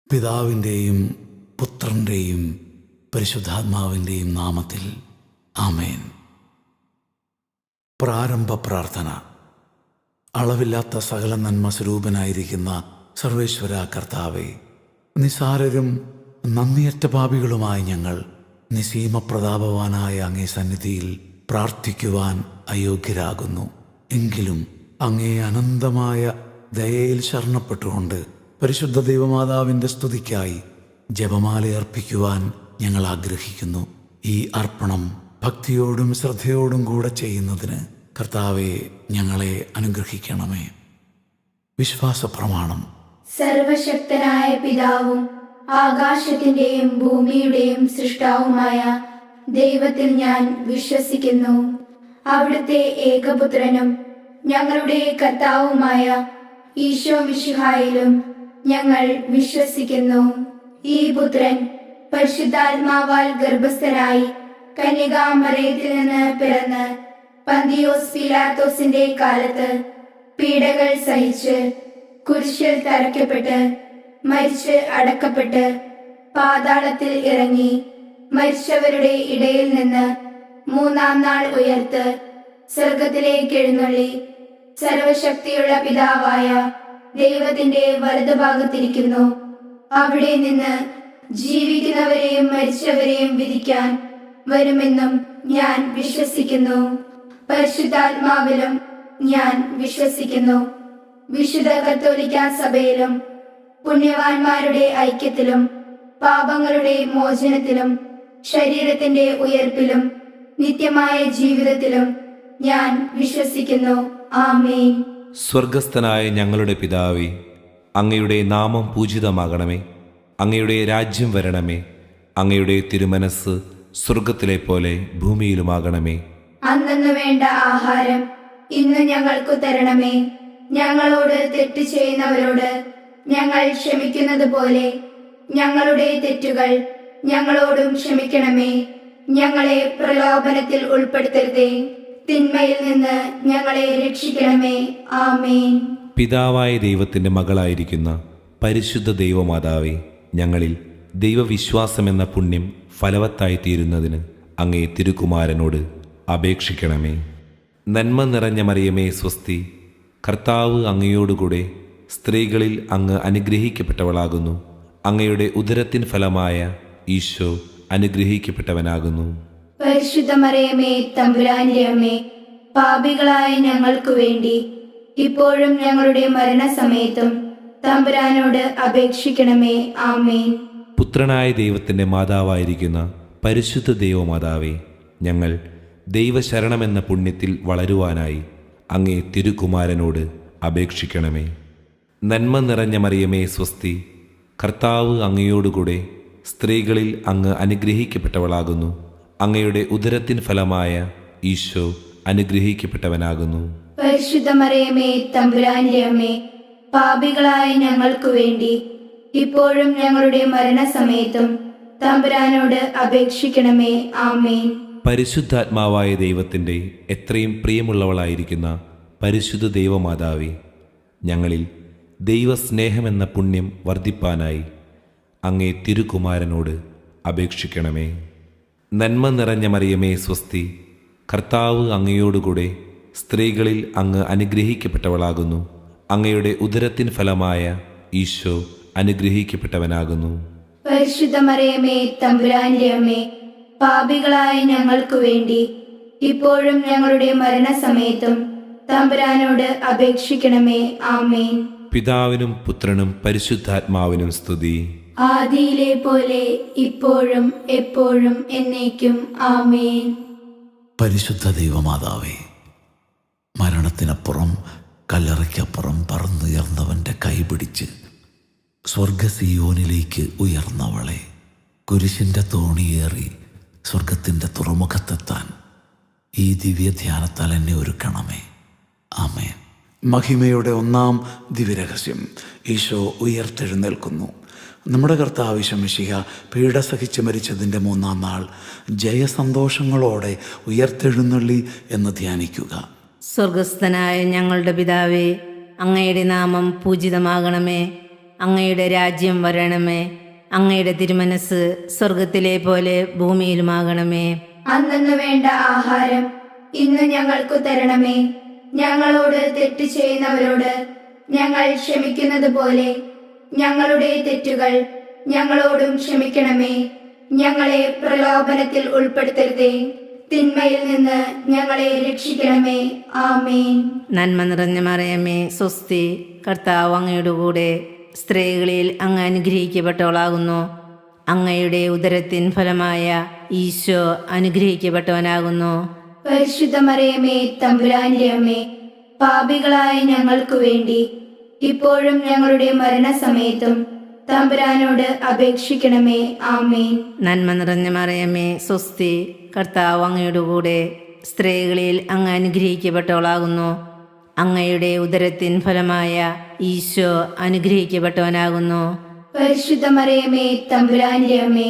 പിതാവിൻ്റെയും പുത്രൻ്റെയും പരിശുദ്ധാത്മാവിൻ്റെയും നാമത്തിൽ ആമേൻ. പ്രാരംഭ പ്രാർത്ഥന. അളവില്ലാത്ത സകല നന്മ സ്വരൂപനായിരിക്കുന്ന സർവേശ്വര കർത്താവേ, നിസാരരും നന്ദിയറ്റ പാപികളുമായ ഞങ്ങൾ നിസീമപ്രതാപവാനായ അങ്ങേ സന്നിധിയിൽ പ്രാർത്ഥിക്കുവാൻ അയോഗ്യരാകുന്നു. എങ്കിലും അങ്ങേ അനന്തമായ ദയയിൽ ശരണപ്പെട്ടുകൊണ്ട് പരിശുദ്ധ ദൈവമാതാവിൻ്റെ സ്തുതിക്കായി ജപമാല അർപ്പിക്കുവാൻ ഞങ്ങൾ ആഗ്രഹിക്കുന്നു. ഈ അർപ്പണം ഭക്തിയോടും ശ്രദ്ധയോടും കൂടെ ചെയ്യുന്നതിന് കർത്താവെ ഞങ്ങളെ അനുഗ്രഹിക്കണമേ. വിശ്വാസ പ്രമാണം. സർവശക്തനായ പിതാവും ആകാശത്തിന്റെയും ഭൂമിയുടെയും സൃഷ്ടാവുമായ ദൈവത്തിൽ ഞാൻ വിശ്വസിക്കുന്നു. അവിടുത്തെ ഏകപുത്രനും ഞങ്ങളുടെ കർത്താവുമായ ഈശോ മിശിഹായിലും ഞങ്ങൾ വിശ്വസിക്കുന്നു. ഈ പുത്രൻ പരിശുദ്ധാത്മാവാൽ ഗർഭസ്ഥനായി കന്യകാമറിയത്തിൽ നിന്ന് പിറന്ന് പന്തിയോസ് പീലാത്തോസിന്റെ കാലത്ത് പീഡകൾ സഹിച്ച് കുരിശിൽ തറയ്ക്കപ്പെട്ട് മരിച്ച് അടക്കപ്പെട്ട് പാതാളത്തിൽ ഇറങ്ങി മരിച്ചവരുടെ ഇടയിൽ നിന്ന് മൂന്നാം നാൾ ഉയർത്ത് സ്വർഗത്തിലേക്ക് എഴുന്നള്ളി സർവശക്തിയുള്ള പിതാവായ ദൈവത്തിന്റെ വലതുഭാഗത്തിരിക്കുന്നു. അവിടെ നിന്ന് ജീവിക്കുന്നവരെയും മരിച്ചവരെയും വിധിക്കാൻ വരുമെന്നും ഞാൻ വിശ്വസിക്കുന്നു. പരിശുദ്ധാത്മാവിലും ഞാൻ വിശ്വസിക്കുന്നു. വിശുദ്ധ കത്തോലിക്കാ സഭയിലും പുണ്യവാന്മാരുടെ ഐക്യത്തിലും പാപങ്ങളുടെ മോചനത്തിലും ശരീരത്തിന്റെ ഉയർപ്പിലും നിത്യമായ ജീവിതത്തിലും ഞാൻ വിശ്വസിക്കുന്നു. ആമേൻ. സ്വർഗസ്ഥനായ ഞങ്ങളുടെ പിതാവേ, അങ്ങയുടെ നാമം പൂജിതമാകണമേ. അങ്ങയുടെ രാജ്യം വരണമേ. അങ്ങയുടെ തിരുമനസ് സ്വർഗത്തിലെ പോലെ ഭൂമിയിലുമാകണമേ. അന്നു വേണ്ട ആഹാരം ഇന്ന് ഞങ്ങൾക്ക് തരണമേ. ഞങ്ങളോട് തെറ്റ് ചെയ്യുന്നവരോട് ഞങ്ങൾ ക്ഷമിക്കുന്നത് പോലെ ഞങ്ങളുടെ തെറ്റുകൾ ഞങ്ങളോടും ക്ഷമിക്കണമേ. ഞങ്ങളെ പ്രലോഭനത്തിൽ ഉൾപ്പെടുത്തരുതേ, തിന്മയിൽ നിന്ന് ഞങ്ങളെ രക്ഷിക്കണമേ. ആമേൻ. പിതാവായ ദൈവത്തിൻ്റെ മകളായിരിക്കുന്ന പരിശുദ്ധ ദൈവമാതാവേ, ഞങ്ങളിൽ ദൈവവിശ്വാസമെന്ന പുണ്യം ഫലവത്തായി തീരുന്നതിന് അങ്ങേ തിരുക്കുമാരനോട് അപേക്ഷിക്കണമേ. നന്മ നിറഞ്ഞ മറിയമേ സ്വസ്തി, കർത്താവ് അങ്ങയോടുകൂടെ സ്ത്രീകളിൽ അങ്ങ് അനുഗ്രഹിക്കപ്പെട്ടവളാകുന്നു. അങ്ങയുടെ ഉദരത്തിൻ ഫലമായ ഈശോ അനുഗ്രഹിക്കപ്പെട്ടവനാകുന്നു. പരിശുദ്ധ മറിയമേ തമ്പുരാന്റെ അമ്മേ, പാപികളായ ഞങ്ങൾക്ക് വേണ്ടി ഇപ്പോഴും ഞങ്ങളുടെ മരണസമയത്തും തമ്പുരാനോട് അപേക്ഷിക്കണമേ. ആമേൻ. പുത്രനായ ദൈവത്തിൻ്റെ മാതാവായിരിക്കുന്ന പരിശുദ്ധ ദൈവമാതാവേ, ഞങ്ങൾ ദൈവശരണമെന്ന പുണ്യത്തിൽ വളരുവാനായി അങ്ങേ തിരുക്കുമാരനോട് അപേക്ഷിക്കണമേ. നന്മ നിറഞ്ഞ മറിയമേ സ്വസ്തി, കർത്താവ് അങ്ങയോടുകൂടെ സ്ത്രീകളിൽ അങ്ങ് അനുഗ്രഹിക്കപ്പെട്ടവളാകുന്നു. അങ്ങയുടെ ഉദരത്തിൻ ഫലമായ ഈശോ അനുഗ്രഹിക്കപ്പെട്ടവനാകുന്നു. പരിശുദ്ധ മറിയമേ തമ്പുരാന്റെ അമ്മേ, പാപികളായ ഞങ്ങൾക്ക് വേണ്ടി ഇപ്പോഴും ഞങ്ങളുടെ മരണസമയത്തും തമ്പുരാനോട് അപേക്ഷിക്കണമേ. ആമേൻ. പരിശുദ്ധാത്മാവായ ദൈവത്തിൻ്റെ എത്രയും പ്രിയമുള്ളവളായിരിക്കുന്ന പരിശുദ്ധ ദൈവമാതാവേ, ഞങ്ങളിൽ ദൈവസ്നേഹമെന്ന പുണ്യം വർദ്ധിപ്പാനായി അങ്ങേ തിരുക്കുമാരനോട് അപേക്ഷിക്കണമേ. നന്മ നിറഞ്ഞ മറിയമേ സ്വസ്തി, കർത്താവ് അങ്ങയോടുകൂടെ സ്ത്രീകളിൽ അങ്ങ് അനുഗ്രഹിക്കപ്പെട്ടവളാകുന്നു. അങ്ങയുടെ ഉദരത്തിൻ ഫലമായ ഈശോ അനുഗ്രഹിക്കപ്പെട്ടവനാകുന്നു. പരിശുദ്ധ മറിയമേ തമ്പുരാന്റെ അമ്മേ, പാപികളായ ഞങ്ങൾക്ക് വേണ്ടി ഇപ്പോഴും ഞങ്ങളുടെ മരണസമയത്തും തമ്പുരാനോട് അപേക്ഷിക്കണമേ. ആമേൻ. പിതാവിനും പുത്രനും പരിശുദ്ധാത്മാവിനും സ്തുതി. ആദിയിലെ പോലെ ഇപ്പോഴും എപ്പോഴും എന്നേക്കും. ആമേൻ. പരിശുദ്ധ ദൈവമാതാവേ, മരണത്തിനപ്പുറം കല്ലറയ്ക്കപ്പുറം പറന്നുയർന്നവൻ്റെ കൈപിടിച്ച് സ്വർഗസിയോനിലേക്ക് ഉയർന്നവളെ, കുരിശിൻ്റെ തോണിയേറി സ്വർഗത്തിൻ്റെ തുറമുഖത്തെത്താൻ ഈ ദിവ്യധ്യാനത്താൽ എന്നെ ഒരുക്കണമേ. ആമേൻ. മഹിമയുടെ ഒന്നാം ദിവ്യരഹസ്യം. ഈശോ ഉയർത്തെഴുന്നേൽക്കുന്നു. നമ്മുടെ കർത്താവ് ഈശോ മിശിഹ പീഡ സഹിച്ച് മരിച്ചതിൻ്റെ മൂന്നാം നാൾ ജയസന്തോഷങ്ങളോടെ ഉയർത്തെഴുന്നള്ളി എന്ന് ധ്യാനിക്കുക. സ്വർഗസ്ഥനായ ഞങ്ങളുടെ പിതാവേ, അങ്ങയുടെ നാമം പൂജിതമാകണമേ. അങ്ങയുടെ രാജ്യം വരണമേ. അങ്ങയുടെ തിരുമനസ് സ്വർഗത്തിലെ പോലെ ഭൂമിയിലുമാകണമേ. അന്നു വേണ്ട ആഹാരം ഇന്ന് ഞങ്ങൾക്കു തരണമേ. ഞങ്ങളോട് തെറ്റ് ചെയ്യുന്നവരോട് ഞങ്ങൾ ക്ഷമിക്കുന്നത് പോലെ ഞങ്ങളുടെ തെറ്റുകൾ ഞങ്ങളോടും ക്ഷമിക്കണമേ. ഞങ്ങളെ പ്രലോഭനത്തിൽ ഉൾപ്പെടുത്തരുതേ, തിന്മയിൽ നിന്ന് ഞങ്ങളെ രക്ഷിക്കണമേ. ആമേൻ. നന്മ നിറഞ്ഞ മറിയമേ, സ്വസ്തി, കർത്താവ് അങ്ങയുടെ കൂടെ. സ്ത്രീകളിൽ അങ്ങ് അനുഗ്രഹിക്കപ്പെട്ടവളാകുന്നു. അങ്ങയുടെ ഉദരത്തിൻ ഫലമായ ഈശോ അനുഗ്രഹിക്കപ്പെട്ടവനാകുന്നു. പരിശുദ്ധ മറിയമേ, തമ്പുരാന്റെ അമ്മേ, പാപികളായ ഞങ്ങൾക്കു വേണ്ടി ഇപ്പോഴും ഞങ്ങളുടെ മരണസമയത്തും തമ്പുരാനോട് അപേക്ഷിക്കണമേ. ആമേൻ. നന്മ നിറഞ്ഞ മറിയമേ, സ്വസ്തി, കർത്താവ് അങ്ങയുടെ കൂടെ. സ്ത്രീകളിൽ അങ്ങ് അനുഗ്രഹിക്കപ്പെട്ടവളാകുന്നു. അങ്ങയുടെ ഉദരത്തിൻ ഫലമായ ഈശോ അനുഗ്രഹിക്കപ്പെട്ടവനാകുന്നു. പരിശുദ്ധ മറിയമേ, തമ്പുരാന്റെ അമ്മേ,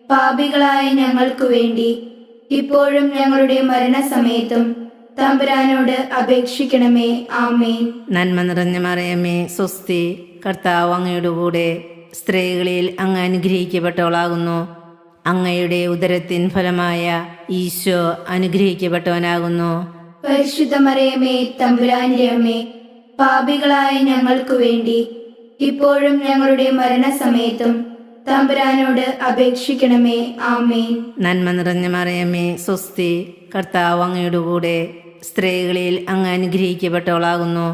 പാപികളായ ഞങ്ങൾക്കു വേണ്ടി ഇപ്പോഴും ഞങ്ങളുടെ മരണസമയത്തും തമ്പുരാനോട് അപേക്ഷിക്കണമേ. ആമേൻ. നന്മ നിറഞ്ഞ മറിയമേ, സ്വസ്തി, കർത്താവ് അങ്ങയുടെ കൂടെ. സ്ത്രീകളിൽ അങ്ങ് അനുഗ്രഹിക്കപ്പെട്ടവളാകുന്നു. അങ്ങയുടെ ഉദരത്തിൻ ഫലമായ ഈശോ അനുഗ്രഹിക്കപ്പെട്ടവനാകുന്നു. പരിശുദ്ധ മറിയമേ, തമ്പുരാന്റെ അമ്മേ, പാപികളായ ഞങ്ങൾക്കു വേണ്ടി ഇപ്പോഴും ഞങ്ങളുടെ മരണസമയത്തും തമ്പുരാനോട് അപേക്ഷിക്കണമേ. ആമേൻ. നന്മ നിറഞ്ഞ മറിയമേ, സ്വസ്തി, കർത്താവ് അങ്ങയുടെ കൂടെ. സ്ത്രീകളിൽ അങ്ങ് അനുഗ്രഹിക്കപ്പെട്ടവളാകുന്നു.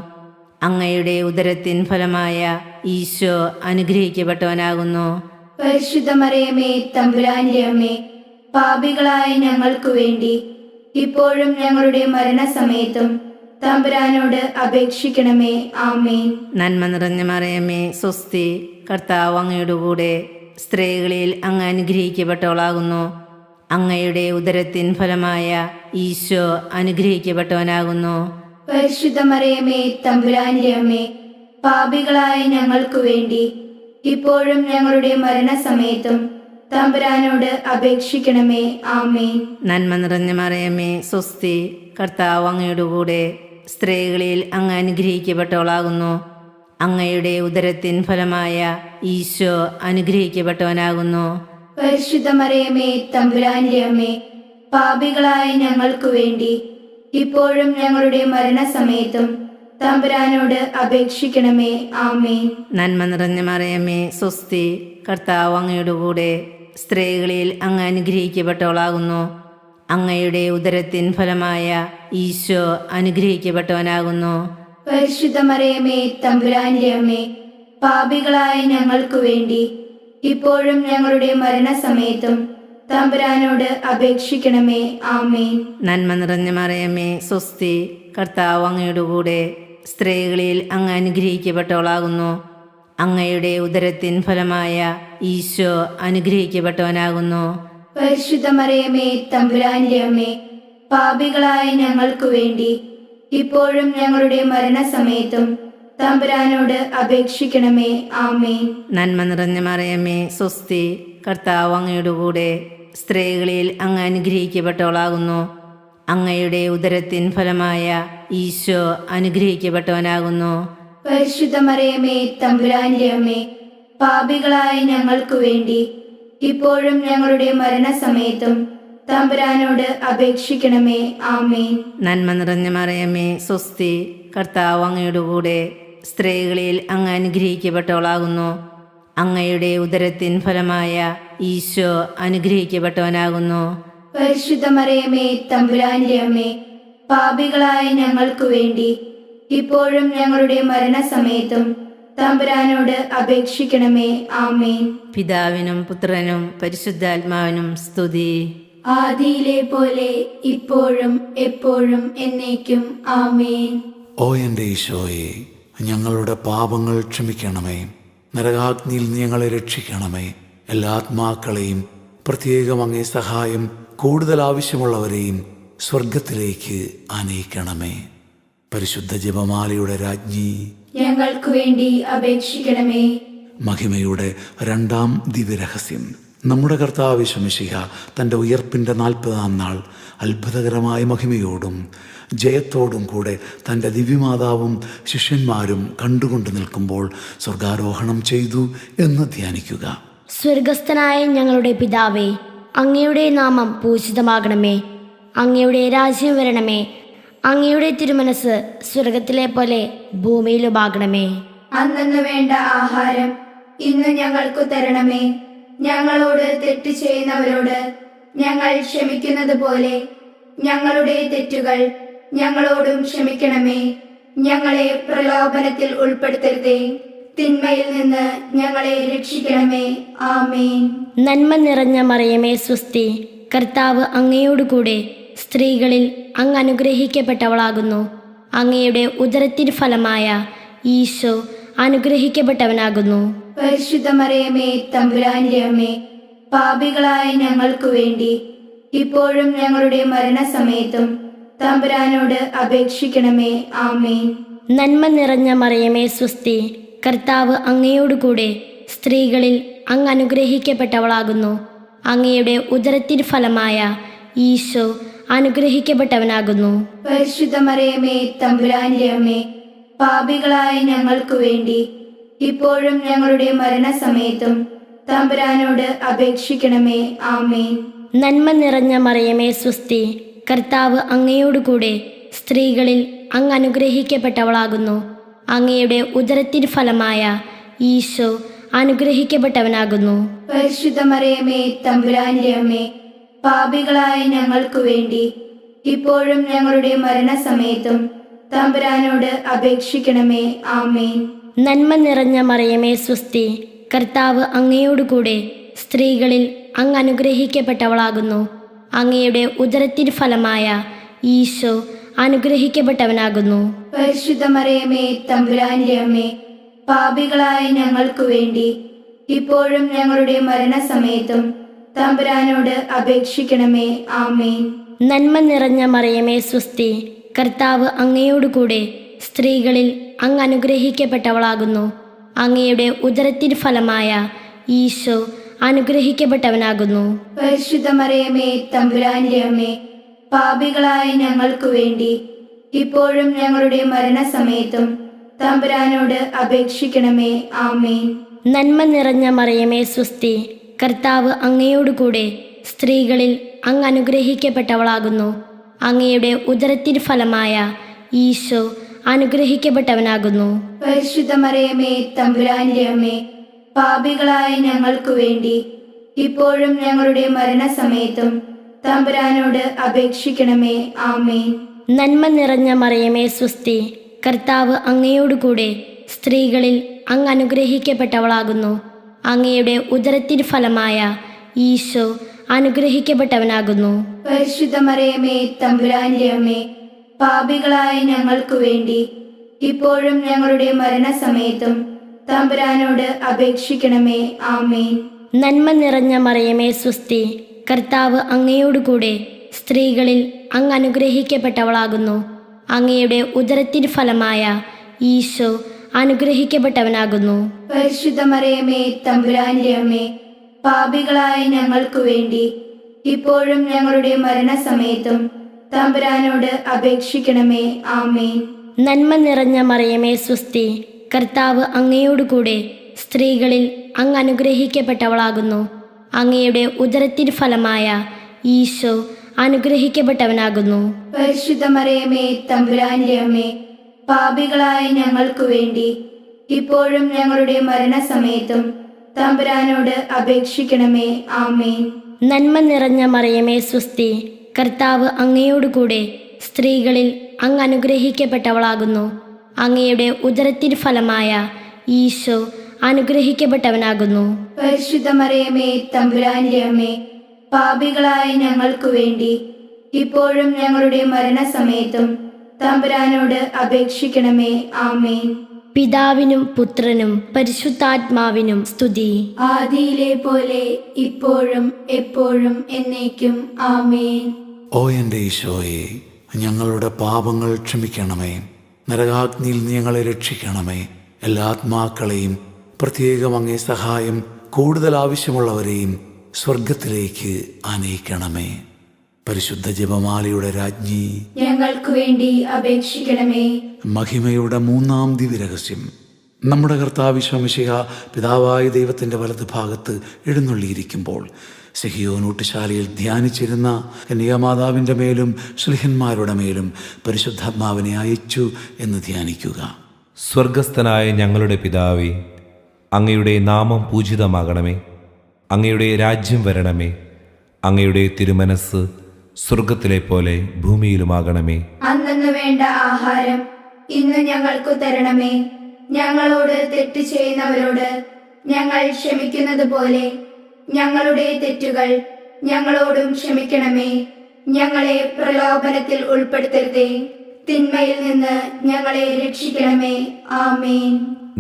അങ്ങയുടെ ഉദരത്തിൻ ഫലമായ ഈശോ അനുഗ്രഹിക്കപ്പെട്ടവനാകുന്നു. പരിശുദ്ധ മറിയമേ, തമ്പുരാന്റെ അമ്മേ, പാപികളായ ഞങ്ങൾക്കു വേണ്ടി ഇപ്പോഴും ഞങ്ങളുടെ മരണസമയത്തും തമ്പുരാനോട് അപേക്ഷിക്കണമേ. ആമേൻ. നന്മ നിറഞ്ഞ മറിയമേ, സ്വസ്തി, കർത്താവ് അങ്ങയുടെ കൂടെ. സ്ത്രീകളിൽ അങ്ങ് അനുഗ്രഹിക്കപ്പെട്ടവളാകുന്നു. അങ്ങയുടെ ഉദരത്തിൻ ഫലമായ ഈശോ അനുഗ്രഹിക്കപ്പെട്ടവനാകുന്നു. പരിശുദ്ധ മറിയമേ, തമ്പുരാന്റെ അമ്മേ, പാപികളായ ഞങ്ങൾക്കു വേണ്ടി ഇപ്പോഴും ഞങ്ങളുടെ മരണസമയത്തും തമ്പുരാനോട് അപേക്ഷിക്കണമേ. ആമേൻ. നന്മ നിറഞ്ഞ മറിയമേ, സ്വസ്തി, കർത്താവ് അങ്ങയുടെ കൂടെ. സ്ത്രീകളിൽ അങ്ങ് അനുഗ്രഹിക്കപ്പെട്ടവളാകുന്നു. അങ്ങയുടെ ഉദരത്തിൻ ഫലമായ ഈശോ അനുഗ്രഹിക്കപ്പെട്ടവനാകുന്നു. പരിശുദ്ധ മറിയമേ, തമ്പുരാന്റെ അമ്മേ, പാപികളായ ഞങ്ങൾക്കു വേണ്ടി ഇപ്പോഴും ഞങ്ങളുടെ മരണസമയത്തും തമ്പുരാനോട് അപേക്ഷിക്കണമേ. ആമേൻ. നന്മ നിറഞ്ഞ മറിയമേ, സ്വസ്തി, കർത്താവ് അങ്ങയുടെ കൂടെ. സ്ത്രീകളിൽ അങ്ങ് അനുഗ്രഹിക്കപ്പെട്ടവളാകുന്നു. അങ്ങയുടെ ഉദരത്തിൻ ഫലമായ ഈശോ അനുഗ്രഹിക്കപ്പെട്ടവനാകുന്നു. പരിശുദ്ധ മറിയമേ, തമ്പുരാന്റെ അമ്മേ, പാപികളായ ഞങ്ങൾക്കു വേണ്ടി ഇപ്പോഴും ഞങ്ങളുടെ മരണസമയത്തും തമ്പുരാനോട് അപേക്ഷിക്കണമേ. ആമേൻ. നന്മ നിറഞ്ഞ മറിയമേ, സ്വസ്തി, കർത്താവ് അങ്ങയുടെ കൂടെ. സ്ത്രീകളിൽ അങ്ങ് അനുഗ്രഹിക്കപ്പെട്ടവളാകുന്നു. അങ്ങയുടെ ഉദരത്തിൻ ഫലമായ ഈശോ അനുഗ്രഹിക്കപ്പെട്ടവനാകുന്നു. പരിശുദ്ധ മറിയമേ, തമ്പുരാന്റെ അമ്മേ, പാപികളായ ഞങ്ങൾക്കു വേണ്ടി ഇപ്പോഴും ഞങ്ങളുടെ മരണസമയത്തും തമ്പുരാനോട് അപേക്ഷിക്കണമേ. ആമേൻ. നന്മ നിറഞ്ഞ മറിയമേ, സ്വസ്തി, കർത്താവ് അങ്ങയുടെ കൂടെ. സ്ത്രീകളിൽ അങ്ങ് അനുഗ്രഹിക്കപ്പെട്ടവളാകുന്നു. അങ്ങയുടെ ഉദരത്തിൻ ഫലമായ ഈശോ അനുഗ്രഹിക്കപ്പെട്ടവനാകുന്നു. പരിശുദ്ധ മറിയമേ, തമ്പുരാന്റെ അമ്മേ, പാപികളായ ഞങ്ങൾക്കു വേണ്ടി ഇപ്പോഴും ഞങ്ങളുടെ മരണസമയത്തും തമ്പുരാനോട് അപേക്ഷിക്കണമേ. ആമേൻ. നന്മ നിറഞ്ഞ മറിയമേ, സ്വസ്തി, കർത്താവ് അങ്ങയുടെ കൂടെ. സ്ത്രീകളിൽ അങ്ങ് അനുഗ്രഹിക്കപ്പെട്ടവളാകുന്നു. അങ്ങയുടെ ഉദരത്തിൻ ഫലമായ ഈശോ അനുഗ്രഹിക്കപ്പെട്ടവനാകുന്നു. പരിശുദ്ധ മറിയമേ, തമ്പുരാന്റെ അമ്മേ, പാപികളായ ഞങ്ങൾക്കു വേണ്ടി ഇപ്പോഴും ഞങ്ങളുടെ മരണസമയത്തും തമ്പുരാനോട് അപേക്ഷിക്കണമേ. ആമേൻ. പിതാവിനും പുത്രനും പരിശുദ്ധാത്മാവിനും സ്തുതി. ആദിയിലെ പോലെ ഇപ്പോഴും എപ്പോഴും എന്നേക്കും. ആമേൻ. ഓ എൻ്റെ ഈശോയെ, ഞങ്ങളുടെ പാപങ്ങൾ ക്ഷമിക്കണമേ. നരകാഗ്നിയിൽ നീ ഞങ്ങളെ രക്ഷിക്കണമേ. എല്ലാ ആത്മാക്കളെയും, പ്രത്യേകം അങ്ങേ സഹായം കൂടുതൽ ആവശ്യമുള്ളവരെയും സ്വർഗത്തിലേക്ക് ആനയിക്കണമേ. പരിശുദ്ധ ജപമാലയുടെ രാജ്ഞി, ഞങ്ങൾക്കു വേണ്ടി അപേക്ഷിക്കണമേ. മഹിമയുടെ രണ്ടാം ദിവ്യരഹസ്യം. നമ്മുടെ കർത്താവ് ശമിശിഹ തൻ്റെ ഉയർപ്പിൻ്റെ 40-ാം നാൾ അത്ഭുതകരമായ മഹിമയോടും ജയത്തോടും കൂടെ തൻ്റെ ദിവ്യമാതാവും ശിഷ്യന്മാരും കണ്ടുകൊണ്ട് നിൽക്കുമ്പോൾ സ്വർഗാരോഹണം ചെയ്തു എന്ന് ധ്യാനിക്കുക. സ്വർഗസ്ഥനായ ഞങ്ങളുടെ പിതാവേ, അങ്ങയുടെ നാമം പൂജിതമാകണമേ. അങ്ങയുടെ രാജ്യം വരണമേ. അങ്ങയുടെ തിരുമനസ് സ്വർഗത്തിലെ പോലെ ഭൂമിയിലുമാകണമേ. അന്നു വേണ്ട ആഹാരം ഇന്ന് ഞങ്ങൾക്കു തരണമേ. ഞങ്ങളോട് തെറ്റ് ചെയ്യുന്നവരോട് ഞങ്ങൾ ക്ഷമിക്കുന്നത് പോലെ ഞങ്ങളുടെ തെറ്റുകൾ ഞങ്ങളോടും ക്ഷമിക്കണമേ. ഞങ്ങളെ പ്രലോഭനത്തിൽ ഉൾപ്പെടുത്തരുതേ, തിന്മയിൽ നിന്ന് ഞങ്ങളെ രക്ഷിക്കണമേ. ആമേൻ. നന്മ നിറഞ്ഞ മറിയമേ സ്വസ്തി, കർത്താവ് അങ്ങയോടുകൂടെ സ്ത്രീകളിൽ അങ്ങ് അനുഗ്രഹിക്കപ്പെട്ടവളാകുന്നു. അങ്ങയുടെ ഉദരത്തിൻ ഫലമായ ഈശോ അനുഗ്രഹിക്കപ്പെട്ടവനാകുന്നു. പരിശുദ്ധ മറിയമേ തമ്പുരാന്റെ അമ്മേ, പാപികളായ ഞങ്ങൾക്കു വേണ്ടി ഇപ്പോഴും ഞങ്ങളുടെ മരണസമയത്തും തമ്പുരാനോട് അപേക്ഷിക്കണമേ. ആമേൻ. നന്മ നിറഞ്ഞ മറിയമേ സ്വസ്തി, കർത്താവ് അങ്ങയോടുകൂടെ സ്ത്രീകളിൽ അങ്ങ് അനുഗ്രഹിക്കപ്പെട്ടവളാകുന്നു. അങ്ങയുടെ ഉദരത്തിൻ ഫലമായ ഈശോ അനുഗ്രഹിക്കപ്പെട്ടവനാകുന്നു. പരിശുദ്ധ മറിയമേ തമ്പുരാന്റെ അമ്മേ, പാപികളായ ഞങ്ങൾക്കു വേണ്ടി ഇപ്പോഴും ഞങ്ങളുടെ മരണസമയത്തും തമ്പുരാനോട് അപേക്ഷിക്കണമേ. ആമേൻ. നന്മ നിറഞ്ഞ മറിയമേ സ്വസ്തി, കർത്താവ് അങ്ങയോടുകൂടെ സ്ത്രീകളിൽ അങ്ങ് അനുഗ്രഹിക്കപ്പെട്ടവളാകുന്നു. അങ്ങയുടെ ഉദരത്തിൻ ഫലമായ ഈശോ അനുഗ്രഹിക്കപ്പെട്ടവനാകുന്നു. പരിശുദ്ധ മറിയമേ തമ്പുരാന്റെ അമ്മേ, പാപികളായ ഞങ്ങൾക്കു വേണ്ടി ഇപ്പോഴും ഞങ്ങളുടെ മരണസമയത്തും തമ്പുരാനോട് അപേക്ഷിക്കണമേ. ആമേൻ. നന്മ നിറഞ്ഞ മറിയമേ സ്വസ്തി, കർത്താവ് അങ്ങയോടുകൂടെ സ്ത്രീകളിൽ അങ്ങ് അനുഗ്രഹിക്കപ്പെട്ടവളാകുന്നു. അങ്ങയുടെ ഉദരത്തിൻ ഫലമായ ഈശോ അനുഗ്രഹിക്കപ്പെട്ടവനാകുന്നു. പരിശുദ്ധ മറിയമേ തമ്പുരാന്റെ അമ്മേ, പാപികളായ ഞങ്ങൾക്കു വേണ്ടി ഇപ്പോഴും ഞങ്ങളുടെ മരണസമയത്തും തമ്പുരാനോട് അപേക്ഷിക്കണമേ. ആമേൻ. നന്മ നിറഞ്ഞ മറിയമേ സ്വസ്തി, കർത്താവ് അങ്ങയോടുകൂടെ സ്ത്രീകളിൽ അങ്ങ് അനുഗ്രഹിക്കപ്പെട്ടവളാകുന്നു. അങ്ങയുടെ ഉദരത്തിൻ ഫലമായ ഈശോ അനുഗ്രഹിക്കപ്പെട്ടവനാകുന്നു. പരിശുദ്ധ മറിയമേ തമ്പുരാന്റെ അമ്മേ, പാപികളായ ഞങ്ങൾക്കു വേണ്ടി ഇപ്പോഴും ഞങ്ങളുടെ മരണസമയത്തും തമ്പുരാനോട് അപേക്ഷിക്കണമേ. ആമേൻ. നന്മ നിറഞ്ഞ മറിയമേ സ്വസ്തി, കർത്താവ് അങ്ങയോടുകൂടെ സ്ത്രീകളിൽ അങ്ങ് അനുഗ്രഹിക്കപ്പെട്ടവളാകുന്നു. അങ്ങയുടെ ഉദരത്തിൻ ഫലമായ ഈശോ അനുഗ്രഹിക്കപ്പെട്ടവനാകുന്നു. പരിശുദ്ധ മറിയമേ തമ്പുരാന്റെ അമ്മേ, പാപികളായ ഞങ്ങൾക്കു വേണ്ടി ഇപ്പോഴും ഞങ്ങളുടെ മരണസമയത്തും തമ്പുരാനോട് അപേക്ഷിക്കണമേ. ആമേൻ. നന്മ നിറഞ്ഞ മറിയമേ സ്വസ്തി, കർത്താവ് അങ്ങയോടുകൂടെ സ്ത്രീകളിൽ അങ്ങ് അനുഗ്രഹിക്കപ്പെട്ടവളാകുന്നു. അങ്ങയുടെ ഉദരത്തിൻ ഫലമായ ഈശോ അനുഗ്രഹിക്കപ്പെട്ടവനാകുന്നു. പരിശുദ്ധ മറിയമേ തമ്പുരാന്റെ അമ്മേ, പാപികളായ ഞങ്ങൾക്കു വേണ്ടി ഇപ്പോഴും ഞങ്ങളുടെ മരണസമയത്തും തമ്പുരാനോട് അപേക്ഷിക്കണമേ. ആമേൻ. നന്മ നിറഞ്ഞ മറിയമേ സ്വസ്തി, കർത്താവ് അങ്ങയോടുകൂടെ സ്ത്രീകളിൽ അങ്ങ് അനുഗ്രഹിക്കപ്പെട്ടവളാകുന്നു. അങ്ങയുടെ ഉദരത്തിൻ ഫലമായ ഈശോ അനുഗ്രഹിക്കപ്പെട്ടവനാകുന്നു. പരിശുദ്ധ മറിയമേ തമ്പുരാന്റെ അമ്മേ, പാപികളായ ഞങ്ങൾക്കു വേണ്ടി ഇപ്പോഴും ഞങ്ങളുടെ മരണസമയത്തും തമ്പുരാനോട് അപേക്ഷിക്കണമേ. ആമേൻ. നന്മ നിറഞ്ഞ മറിയമേ സ്വസ്തി, കർത്താവ് അങ്ങയോടുകൂടെ സ്ത്രീകളിൽ അങ്ങ് അനുഗ്രഹിക്കപ്പെട്ടവളാകുന്നു. അങ്ങയുടെ ഉദരത്തിൻ ഫലമായ ഈശോ അനുഗ്രഹിക്കപ്പെട്ടവനാകുന്നു. പരിശുദ്ധ മറിയമേ തമ്പുരാന്റെ അമ്മേ, പാപികളായ ഞങ്ങൾക്കു വേണ്ടി ഇപ്പോഴും ഞങ്ങളുടെ മരണസമയത്തും തമ്പുരാനോട് അപേക്ഷിക്കണമേ. ആമേൻ. നന്മ നിറഞ്ഞ മറിയമേ സ്വസ്തി, കർത്താവ് അങ്ങയോടുകൂടെ സ്ത്രീകളിൽ അങ്ങ് അനുഗ്രഹിക്കപ്പെട്ടവളാകുന്നു. അങ്ങയുടെ ഉദരത്തിൻ ഫലമായ ഈശോ അനുഗ്രഹിക്കപ്പെട്ടവനാകുന്നു. പരിശുദ്ധ മറിയമേ തമ്പുരാന്റെ അമ്മേ, പാപികളായ ഞങ്ങൾക്കു വേണ്ടി ഇപ്പോഴും ഞങ്ങളുടെ മരണസമയത്തും തമ്പുരാനോട് അപേക്ഷിക്കണമേ. ആമേൻ. പിതാവിനും പുത്രനും പരിശുദ്ധാത്മാവിനും സ്തുതി. ആദിയിലെ പോലെ ഇപ്പോഴും എപ്പോഴും എന്നേക്കും. ആമേൻ. ഓ എൻ്റെ ഈശോയെ, ഞങ്ങളുടെ പാപങ്ങൾ ക്ഷമിക്കണമേ. നരകാഗ്നിയിൽ നീ ഞങ്ങളെ രക്ഷിക്കണമേ. എല്ലാ ആത്മാക്കളെയും, പ്രത്യേകം അങ്ങേ സഹായം കൂടുതൽ ആവശ്യമുള്ളവരെയും സ്വർഗത്തിലേക്ക് ആനയിക്കണമേ. പരിശുദ്ധ ജപമാലയുടെ രാജ്ഞി, ഞങ്ങൾക്ക് വേണ്ടി അപേക്ഷിക്കണമേ. മഹിമയുടെ മൂന്നാം ദിവ്യരഹസ്യം. നമ്മുടെ കർത്താവ് ശമിശിഹ പിതാവായ ദൈവത്തിൻ്റെ വലത് ഭാഗത്ത് എഴുന്നള്ളിയിരിക്കുമ്പോൾ സിഹിയോൻ ഊട്ടുശാലയിൽ ധ്യാനിച്ചിരുന്ന കന്യാമാതാവിൻ്റെ മേലും ശ്ലീഹന്മാരുടെ മേലും പരിശുദ്ധാത്മാവിനെ അയച്ചു എന്ന് ധ്യാനിക്കുക. സ്വർഗസ്ഥനായ ഞങ്ങളുടെ പിതാവേ, അങ്ങയുടെ നാമം പൂജിതമാകണമേ. അങ്ങയുടെ രാജ്യം വരണമേ. അങ്ങയുടെ തിരുമനസ് സ്വർഗത്തിലെ പോലെ ഭൂമിയിലുമാകണമേ. അന്നു വേണ്ട ആഹാരം ഇന്ന് ഞങ്ങൾക്കു തരണമേ. ഞങ്ങളോട് തെറ്റ് ചെയ്യുന്നവരോട് ഞങ്ങൾ ക്ഷമിക്കുന്നത് പോലെ ഞങ്ങളുടെ തെറ്റുകൾ ഞങ്ങളോടും ക്ഷമിക്കണമേ. ഞങ്ങളെ പ്രലോഭനത്തിൽ ഉൾപ്പെടുത്തരുതേ, തിന്മയിൽ നിന്ന് ഞങ്ങളെ രക്ഷിക്കണമേ. ആമേൻ.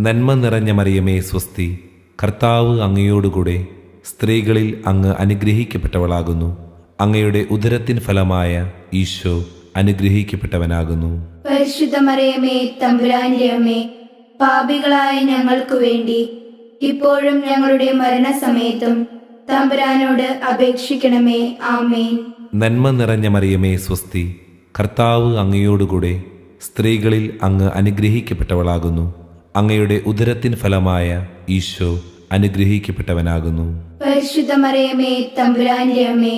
നന്മ നിറഞ്ഞ മറിയമേ സ്വസ്തി, കർത്താവ് അങ്ങയോടുകൂടെ സ്ത്രീകളിൽ അങ്ങ് അനുഗ്രഹിക്കപ്പെട്ടവളാകുന്നു. അങ്ങയുടെ ഉദരത്തിൻ ഫലമായ ഈശോ അനുഗ്രഹിക്കപ്പെട്ടവനാകുന്നു. പരിശുദ്ധ മറിയമേ തമ്പുരാന്റെ അമ്മേ, പാപികളായ ഞങ്ങൾക്കു വേണ്ടി ഇപ്പോഴും ഞങ്ങളുടെ മരണസമയത്തും തമ്പുരാനോട് അപേക്ഷിക്കണമേ. ആമേൻ. നന്മ നിറഞ്ഞ മറിയമേ സ്വസ്തി, കർത്താവ് അങ്ങയോടുകൂടെ സ്ത്രീകളിൽ അങ്ങ് അനുഗ്രഹിക്കപ്പെട്ടവളാകുന്നു. അങ്ങയുടെ ഉദരത്തിൻ ഫലമായ ഈശോ അനുഗ്രഹിക്കപ്പെട്ടവനാകുന്നു. പരിശുദ്ധ മറിയമേ തമ്പുരാന്റെ അമ്മേ,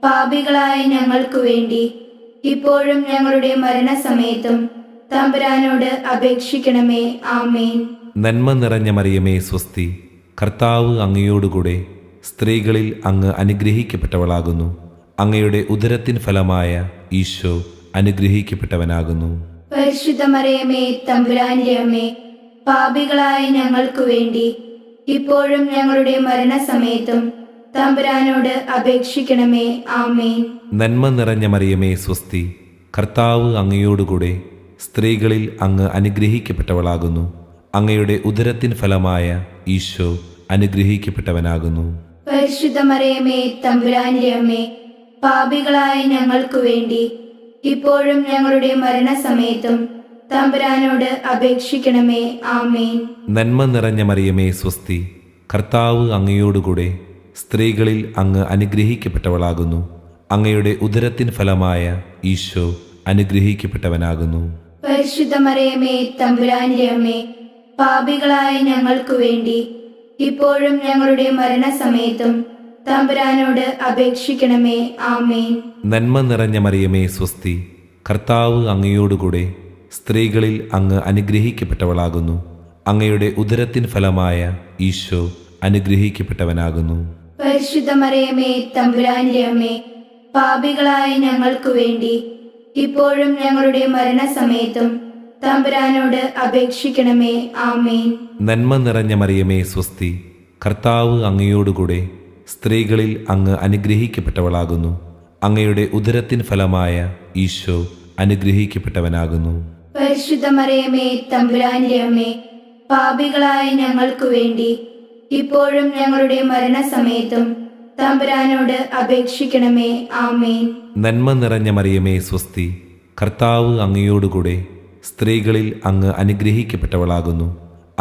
പാപികളായ ഞങ്ങൾക്കു വേണ്ടി ഇപ്പോഴും ഞങ്ങളുടെ മരണസമയത്തും തമ്പുരാനോട് അപേക്ഷിക്കണമേ. ആമേൻ. നന്മ നിറഞ്ഞ മറിയമേ സ്വസ്തി, കർത്താവ് അങ്ങയോടുകൂടെ സ്ത്രീകളിൽ അങ്ങ് അനുഗ്രഹിക്കപ്പെട്ടവളാകുന്നു. അങ്ങയുടെ ഉദരത്തിൻ ഫലമായ ഈശോ അനുഗ്രഹിക്കപ്പെട്ടവനാകുന്നു. പരിശുദ്ധ മറിയമേ തമ്പുരാന്റെ അമ്മേ, പാപികളായ ഞങ്ങൾക്കു വേണ്ടി ഇപ്പോഴും ഞങ്ങളുടെ മരണസമയത്തും തമ്പുരാനോട് അപേക്ഷിക്കണമേ. ആമേൻ. നന്മ നിറഞ്ഞ മറിയമേ സ്വസ്തി, കർത്താവ് അങ്ങയോടുകൂടെ സ്ത്രീകളിൽ അങ്ങ് അനുഗ്രഹിക്കപ്പെട്ടവളാകുന്നു. അങ്ങയുടെ ഉദരത്തിൻ ഫലമായ ഈശോ അനുഗ്രഹിക്കപ്പെട്ടവനാകുന്നു. പരിശുദ്ധ മറിയമേ തമ്പുരാന്റെ അമ്മേ, പാപികളായ ഞങ്ങൾക്കു വേണ്ടി ഇപ്പോഴും ഞങ്ങളുടെ മരണസമയത്തും തമ്പുരാനോട് അപേക്ഷിക്കണമേ. ആമേൻ. നന്മ നിറഞ്ഞ മറിയമേ സ്വസ്തി, കർത്താവ് അങ്ങയോടുകൂടെ സ്ത്രീകളിൽ അങ്ങ് അനുഗ്രഹിക്കപ്പെട്ടവളാകുന്നു. അങ്ങയുടെ ഉദരത്തിൻ ഫലമായ ഈശോ അനുഗ്രഹിക്കപ്പെട്ടവനാകുന്നു. പരിശുദ്ധ മറിയമേ തമ്പുരാന്റെ അമ്മേ, പാപികളായ ഞങ്ങൾക്കു വേണ്ടി ഇപ്പോഴും ഞങ്ങളുടെ മരണസമയത്തും തമ്പുരാനോട് അപേക്ഷിക്കണമേ. ആമേൻ. നന്മ നിറഞ്ഞ മറിയമേ സ്വസ്തി, കർത്താവ് അങ്ങയോടുകൂടെ സ്ത്രീകളിൽ അങ്ങ് അനുഗ്രഹിക്കപ്പെട്ടവളാകുന്നു. അങ്ങയുടെ ഉദരത്തിൻ ഫലമായ ഈശോ അനുഗ്രഹിക്കപ്പെട്ടവനാകുന്നു. പരിശുദ്ധ മറിയമേ തമ്പുരാന്റെ അമ്മേ, പാപികളായ ഞങ്ങൾക്കു വേണ്ടി ഇപ്പോഴും ഞങ്ങളുടെ മരണസമയത്തും തമ്പുരാനോട് അപേക്ഷിക്കണമേ. ആമേൻ. നന്മ നിറഞ്ഞ മറിയമേ സ്വസ്തി, കർത്താവ് അങ്ങയോടുകൂടെ സ്ത്രീകളിൽ അങ്ങ് അനുഗ്രഹിക്കപ്പെട്ടവളാകുന്നു. അങ്ങയുടെ ഉദരത്തിൻ ഫലമായ ഈശോ അനുഗ്രഹിക്കപ്പെട്ടവനാകുന്നു. പരിശുദ്ധ മറിയമേ തമ്പുരാന്റെ അമ്മേ, പാപികളായ ഞങ്ങൾക്കു വേണ്ടി ഇപ്പോഴും ഞങ്ങളുടെ മരണസമയത്തും തമ്പുരാനോട് അപേക്ഷിക്കണമേ. ആമേൻ. നന്മ നിറഞ്ഞ മറിയമേ സ്വസ്തി, കർത്താവ് അങ്ങയോടുകൂടെ സ്ത്രീകളിൽ അങ്ങ് അനുഗ്രഹിക്കപ്പെട്ടവളാകുന്നു.